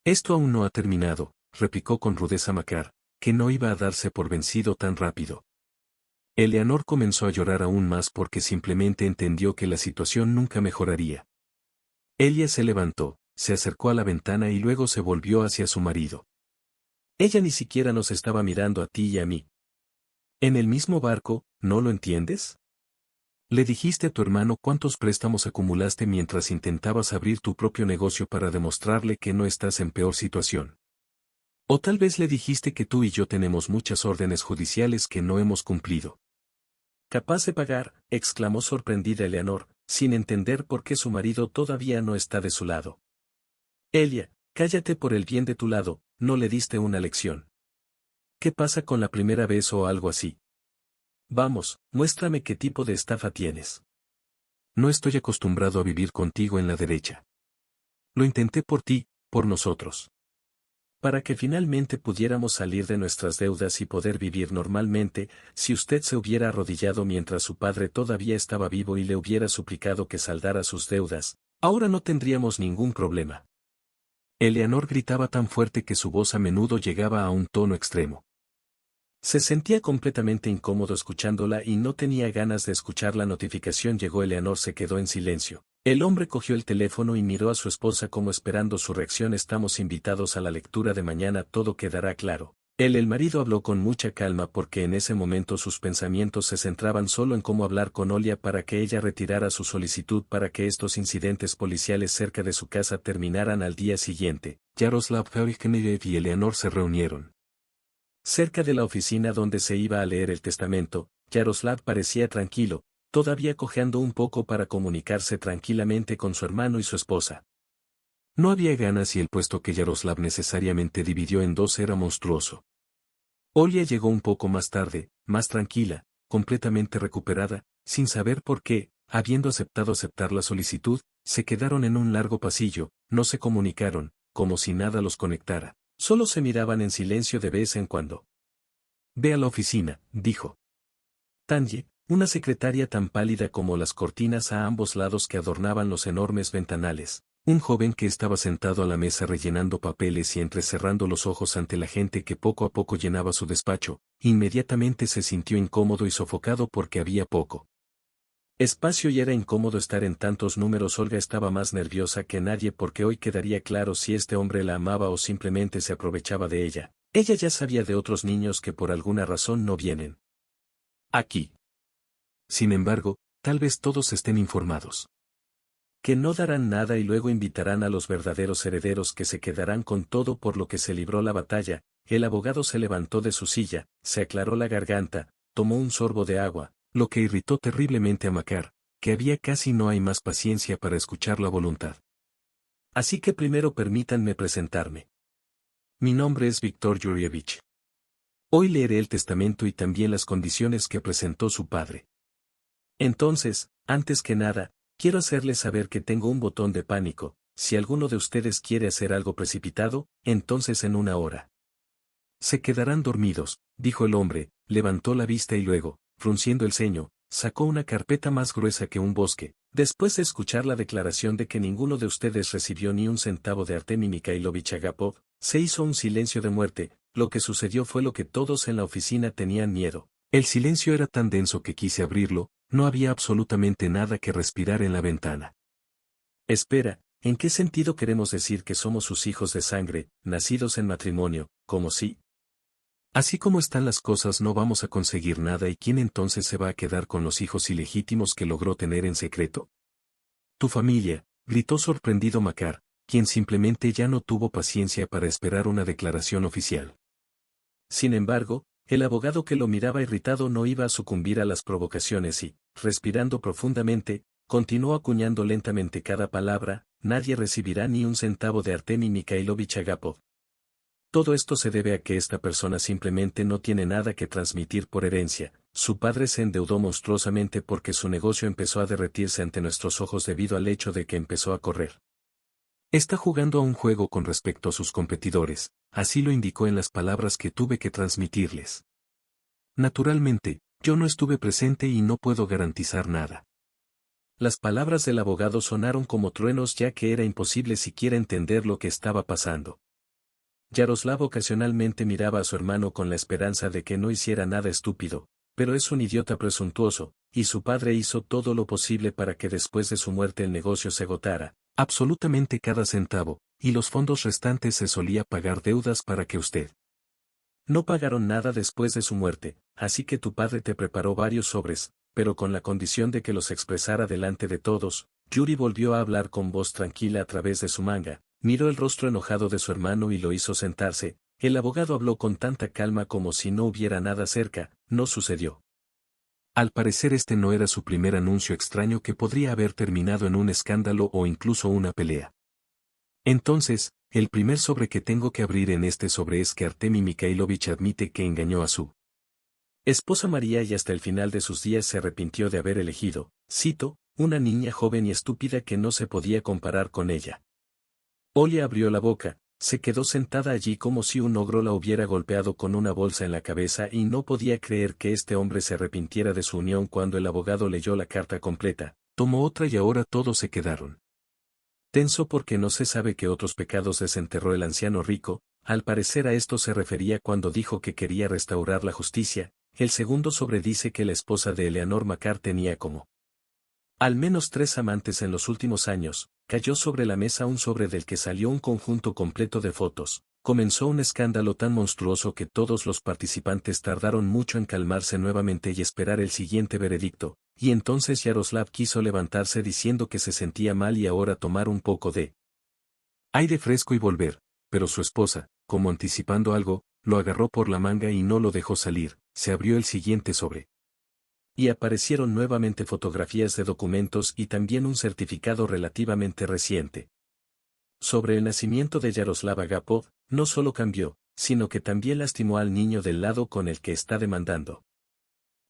Esto aún no ha terminado, replicó con rudeza Makar, que no iba a darse por vencido tan rápido. Eleanor comenzó a llorar aún más porque simplemente entendió que la situación nunca mejoraría. Elia se levantó, se acercó a la ventana y luego se volvió hacia su marido. Ella ni siquiera nos estaba mirando a ti y a mí. En el mismo barco, ¿no lo entiendes? Le dijiste a tu hermano cuántos préstamos acumulaste mientras intentabas abrir tu propio negocio para demostrarle que no estás en peor situación. O tal vez le dijiste que tú y yo tenemos muchas órdenes judiciales que no hemos cumplido. Capaz de pagar, exclamó sorprendida Eleanor, sin entender por qué su marido todavía no está de su lado. Elia, cállate por el bien de tu lado, no le diste una lección. ¿Qué pasa con la primera vez o algo así? Vamos, muéstrame qué tipo de estafa tienes. No estoy acostumbrado a vivir contigo en la derecha. Lo intenté por ti, por nosotros. Para que finalmente pudiéramos salir de nuestras deudas y poder vivir normalmente, si usted se hubiera arrodillado mientras su padre todavía estaba vivo y le hubiera suplicado que saldara sus deudas, ahora no tendríamos ningún problema. Eleanor gritaba tan fuerte que su voz a menudo llegaba a un tono extremo. Se sentía completamente incómodo escuchándola y no tenía ganas de escuchar la notificación. Llegó Eleanor, se quedó en silencio. El hombre cogió el teléfono y miró a su esposa como esperando su reacción. Estamos invitados a la lectura de mañana, todo quedará claro. El marido habló con mucha calma porque en ese momento sus pensamientos se centraban solo en cómo hablar con Olia para que ella retirara su solicitud para que estos incidentes policiales cerca de su casa terminaran al día siguiente. Yaroslav Feodorovich y Eleanor se reunieron. Cerca de la oficina donde se iba a leer el testamento, Yaroslav parecía tranquilo, todavía cojeando un poco para comunicarse tranquilamente con su hermano y su esposa. No había ganas y el puesto que Yaroslav necesariamente dividió en dos era monstruoso. Olia llegó un poco más tarde, más tranquila, completamente recuperada, sin saber por qué, habiendo aceptar la solicitud, se quedaron en un largo pasillo, no se comunicaron, como si nada los conectara. Solo se miraban en silencio de vez en cuando. Ve a la oficina, dijo Tanje, una secretaria tan pálida como las cortinas a ambos lados que adornaban los enormes ventanales, un joven que estaba sentado a la mesa rellenando papeles y entrecerrando los ojos ante la gente que poco a poco llenaba su despacho, inmediatamente se sintió incómodo y sofocado porque había poco espacio y era incómodo estar en tantos números. Olga estaba más nerviosa que nadie porque hoy quedaría claro si este hombre la amaba o simplemente se aprovechaba de ella. Ella ya sabía de otros niños que por alguna razón no vienen aquí. Sin embargo, tal vez todos estén informados. Que no darán nada y luego invitarán a los verdaderos herederos que se quedarán con todo por lo que se libró la batalla. El abogado se levantó de su silla, se aclaró la garganta, tomó un sorbo de agua, lo que irritó terriblemente a Makar, que había casi no hay más paciencia para escuchar la voluntad. Así que primero permítanme presentarme. Mi nombre es Víctor Yurievich. Hoy leeré el testamento y también las condiciones que presentó su padre. Entonces, antes que nada, quiero hacerles saber que tengo un botón de pánico. Si alguno de ustedes quiere hacer algo precipitado, entonces en una hora se quedarán dormidos, dijo el hombre, levantó la vista y luego, frunciendo el ceño, sacó una carpeta más gruesa que un bosque. Después de escuchar la declaración de que ninguno de ustedes recibió ni un centavo de Artemi Mikhailovich Agapov, se hizo un silencio de muerte. Lo que sucedió fue lo que todos en la oficina tenían miedo. El silencio era tan denso que quise abrirlo, no había absolutamente nada que respirar en la ventana. Espera, ¿en qué sentido queremos decir que somos sus hijos de sangre, nacidos en matrimonio, como si? Así como están las cosas no vamos a conseguir nada y ¿quién entonces se va a quedar con los hijos ilegítimos que logró tener en secreto? Tu familia, gritó sorprendido Makar, quien simplemente ya no tuvo paciencia para esperar una declaración oficial. Sin embargo, el abogado que lo miraba irritado no iba a sucumbir a las provocaciones y, respirando profundamente, continuó acuñando lentamente cada palabra: nadie recibirá ni un centavo de Artemi Mikhailovich Agapov. Todo esto se debe a que esta persona simplemente no tiene nada que transmitir por herencia. Su padre se endeudó monstruosamente porque su negocio empezó a derretirse ante nuestros ojos debido al hecho de que empezó a correr. Está jugando a un juego con respecto a sus competidores, así lo indicó en las palabras que tuve que transmitirles. Naturalmente, yo no estuve presente y no puedo garantizar nada. Las palabras del abogado sonaron como truenos ya que era imposible siquiera entender lo que estaba pasando. Yaroslav ocasionalmente miraba a su hermano con la esperanza de que no hiciera nada estúpido, pero es un idiota presuntuoso, y su padre hizo todo lo posible para que después de su muerte el negocio se agotara, absolutamente cada centavo, y los fondos restantes se solía pagar deudas para que usted. No pagaron nada después de su muerte, así que tu padre te preparó varios sobres, pero con la condición de que los expresara delante de todos. Yuri volvió a hablar con voz tranquila a través de su manga, miró el rostro enojado de su hermano y lo hizo sentarse. El abogado habló con tanta calma como si no hubiera nada cerca. No sucedió. Al parecer este no era su primer anuncio extraño que podría haber terminado en un escándalo o incluso una pelea. Entonces, el primer sobre que tengo que abrir en este sobre es que Artemi Mikhailovich admite que engañó a su esposa María y hasta el final de sus días se arrepintió de haber elegido, cito, una niña joven y estúpida que no se podía comparar con ella. Olia abrió la boca, se quedó sentada allí como si un ogro la hubiera golpeado con una bolsa en la cabeza y no podía creer que este hombre se arrepintiera de su unión cuando el abogado leyó la carta completa, tomó otra y ahora todos se quedaron tenso porque no se sabe qué otros pecados desenterró el anciano rico. Al parecer a esto se refería cuando dijo que quería restaurar la justicia. El segundo sobre dice que la esposa de Eleanor Macar tenía como al menos 3 amantes en los últimos años. Cayó sobre la mesa un sobre del que salió un conjunto completo de fotos. Comenzó un escándalo tan monstruoso que todos los participantes tardaron mucho en calmarse nuevamente y esperar el siguiente veredicto, y entonces Yaroslav quiso levantarse diciendo que se sentía mal y ahora tomar un poco de aire fresco y volver, pero su esposa, como anticipando algo, lo agarró por la manga y no lo dejó salir. Se abrió el siguiente sobre. Y aparecieron nuevamente fotografías de documentos y también un certificado relativamente reciente. Sobre el nacimiento de Yaroslav Agapov, no solo cambió, sino que también lastimó al niño del lado con el que está demandando.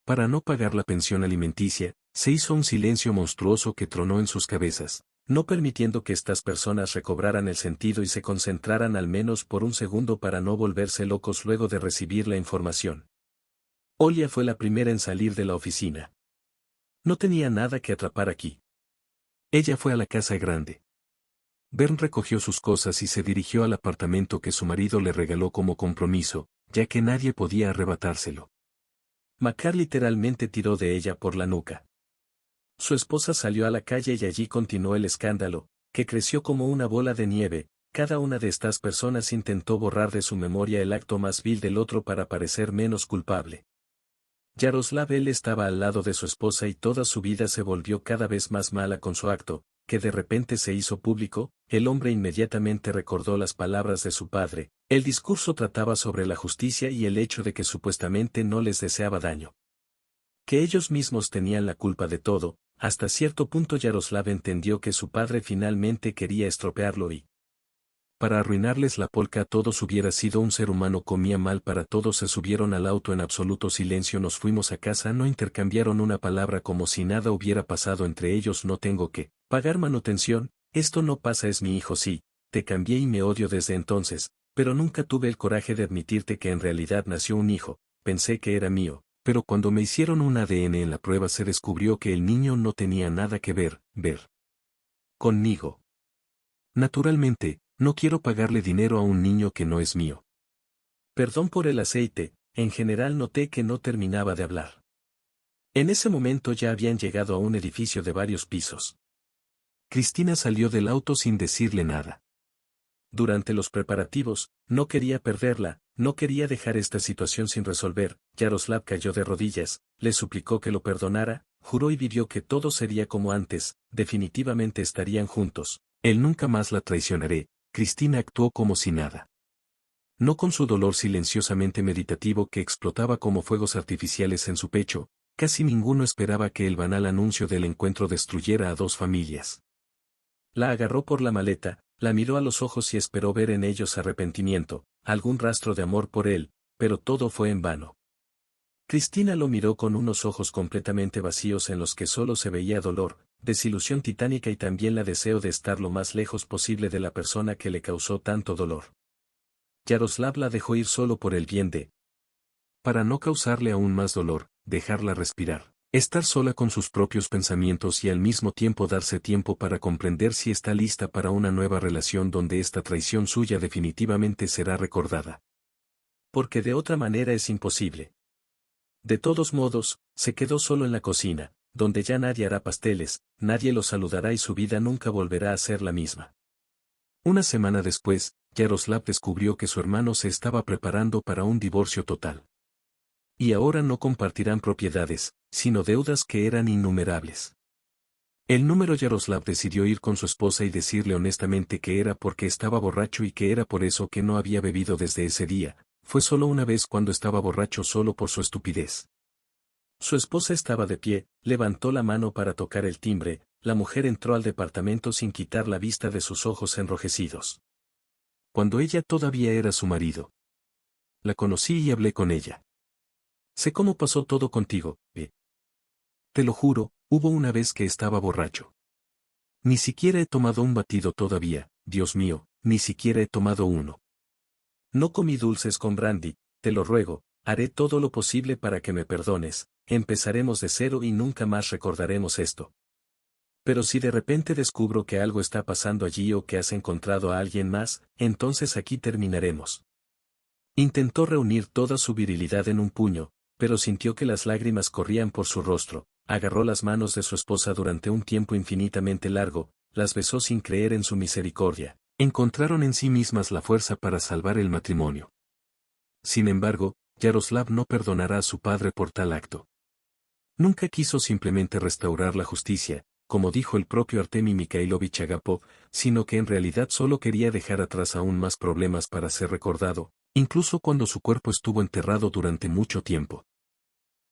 Para no pagar la pensión alimenticia, se hizo un silencio monstruoso que tronó en sus cabezas, no permitiendo que estas personas recobraran el sentido y se concentraran al menos por un segundo para no volverse locos luego de recibir la información. Olia fue la primera en salir de la oficina. No tenía nada que atrapar aquí. Ella fue a la casa grande. Bern recogió sus cosas y se dirigió al apartamento que su marido le regaló como compromiso, ya que nadie podía arrebatárselo. Macar literalmente tiró de ella por la nuca. Su esposa salió a la calle y allí continuó el escándalo, que creció como una bola de nieve. Cada una de estas personas intentó borrar de su memoria el acto más vil del otro para parecer menos culpable. Yaroslav él estaba al lado de su esposa y toda su vida se volvió cada vez más mala con su acto, que de repente se hizo público. El hombre inmediatamente recordó las palabras de su padre. El discurso trataba sobre la justicia y el hecho de que supuestamente no les deseaba daño. Que ellos mismos tenían la culpa de todo. Hasta cierto punto Yaroslav entendió que su padre finalmente quería estropearlo y para arruinarles la polka a todos hubiera sido un ser humano. Comía mal para todos. Se subieron al auto en absoluto silencio. Nos fuimos a casa. No intercambiaron una palabra como si nada hubiera pasado entre ellos. No tengo que pagar manutención. Esto no pasa. Es mi hijo. Sí, te cambié y me odio desde entonces, pero nunca tuve el coraje de admitirte que en realidad nació un hijo. Pensé que era mío, pero cuando me hicieron un ADN en la prueba se descubrió que el niño no tenía nada que ver conmigo. Naturalmente, no quiero pagarle dinero a un niño que no es mío. Perdón por el aceite. En general noté que no terminaba de hablar. En ese momento ya habían llegado a un edificio de varios pisos. Cristina salió del auto sin decirle nada. Durante los preparativos, no quería perderla, no quería dejar esta situación sin resolver. Yaroslav cayó de rodillas, le suplicó que lo perdonara, juró y vivió que todo sería como antes, definitivamente estarían juntos. Él nunca más la traicionaré. Cristina actuó como si nada. No con su dolor silenciosamente meditativo que explotaba como fuegos artificiales en su pecho. Casi ninguno esperaba que el banal anuncio del encuentro destruyera a 2 familias. La agarró por la maleta, la miró a los ojos y esperó ver en ellos arrepentimiento, algún rastro de amor por él, pero todo fue en vano. Cristina lo miró con unos ojos completamente vacíos en los que solo se veía dolor, desilusión titánica y también la deseo de estar lo más lejos posible de la persona que le causó tanto dolor. Yaroslav la dejó ir solo por el bien de, para no causarle aún más dolor, dejarla respirar, estar sola con sus propios pensamientos y al mismo tiempo darse tiempo para comprender si está lista para una nueva relación donde esta traición suya definitivamente será recordada. Porque de otra manera es imposible. De todos modos, se quedó solo en la cocina, donde ya nadie hará pasteles, nadie lo saludará y su vida nunca volverá a ser la misma. Una semana después, Yaroslav descubrió que su hermano se estaba preparando para un divorcio total. Y ahora no compartirán propiedades, sino deudas que eran innumerables. El número Yaroslav decidió ir con su esposa y decirle honestamente que era porque estaba borracho y que era por eso que no había bebido desde ese día. Fue solo una vez cuando estaba borracho solo por su estupidez. Su esposa estaba de pie, levantó la mano para tocar el timbre, la mujer entró al departamento sin quitar la vista de sus ojos enrojecidos. Cuando ella todavía era su marido. La conocí y hablé con ella. Sé cómo pasó todo contigo, Te lo juro, hubo una vez que estaba borracho. Ni siquiera he tomado un batido todavía, Dios mío, ni siquiera he tomado uno. No comí dulces con brandy, te lo ruego, haré todo lo posible para que me perdones, empezaremos de cero y nunca más recordaremos esto. Pero si de repente descubro que algo está pasando allí o que has encontrado a alguien más, entonces aquí terminaremos. Intentó reunir toda su virilidad en un puño, pero sintió que las lágrimas corrían por su rostro, agarró las manos de su esposa durante un tiempo infinitamente largo, las besó sin creer en su misericordia. Encontraron en sí mismas la fuerza para salvar el matrimonio. Sin embargo, Yaroslav no perdonará a su padre por tal acto. Nunca quiso simplemente restaurar la justicia, como dijo el propio Artemi Mikhailovich Agapov, sino que en realidad solo quería dejar atrás aún más problemas para ser recordado, incluso cuando su cuerpo estuvo enterrado durante mucho tiempo.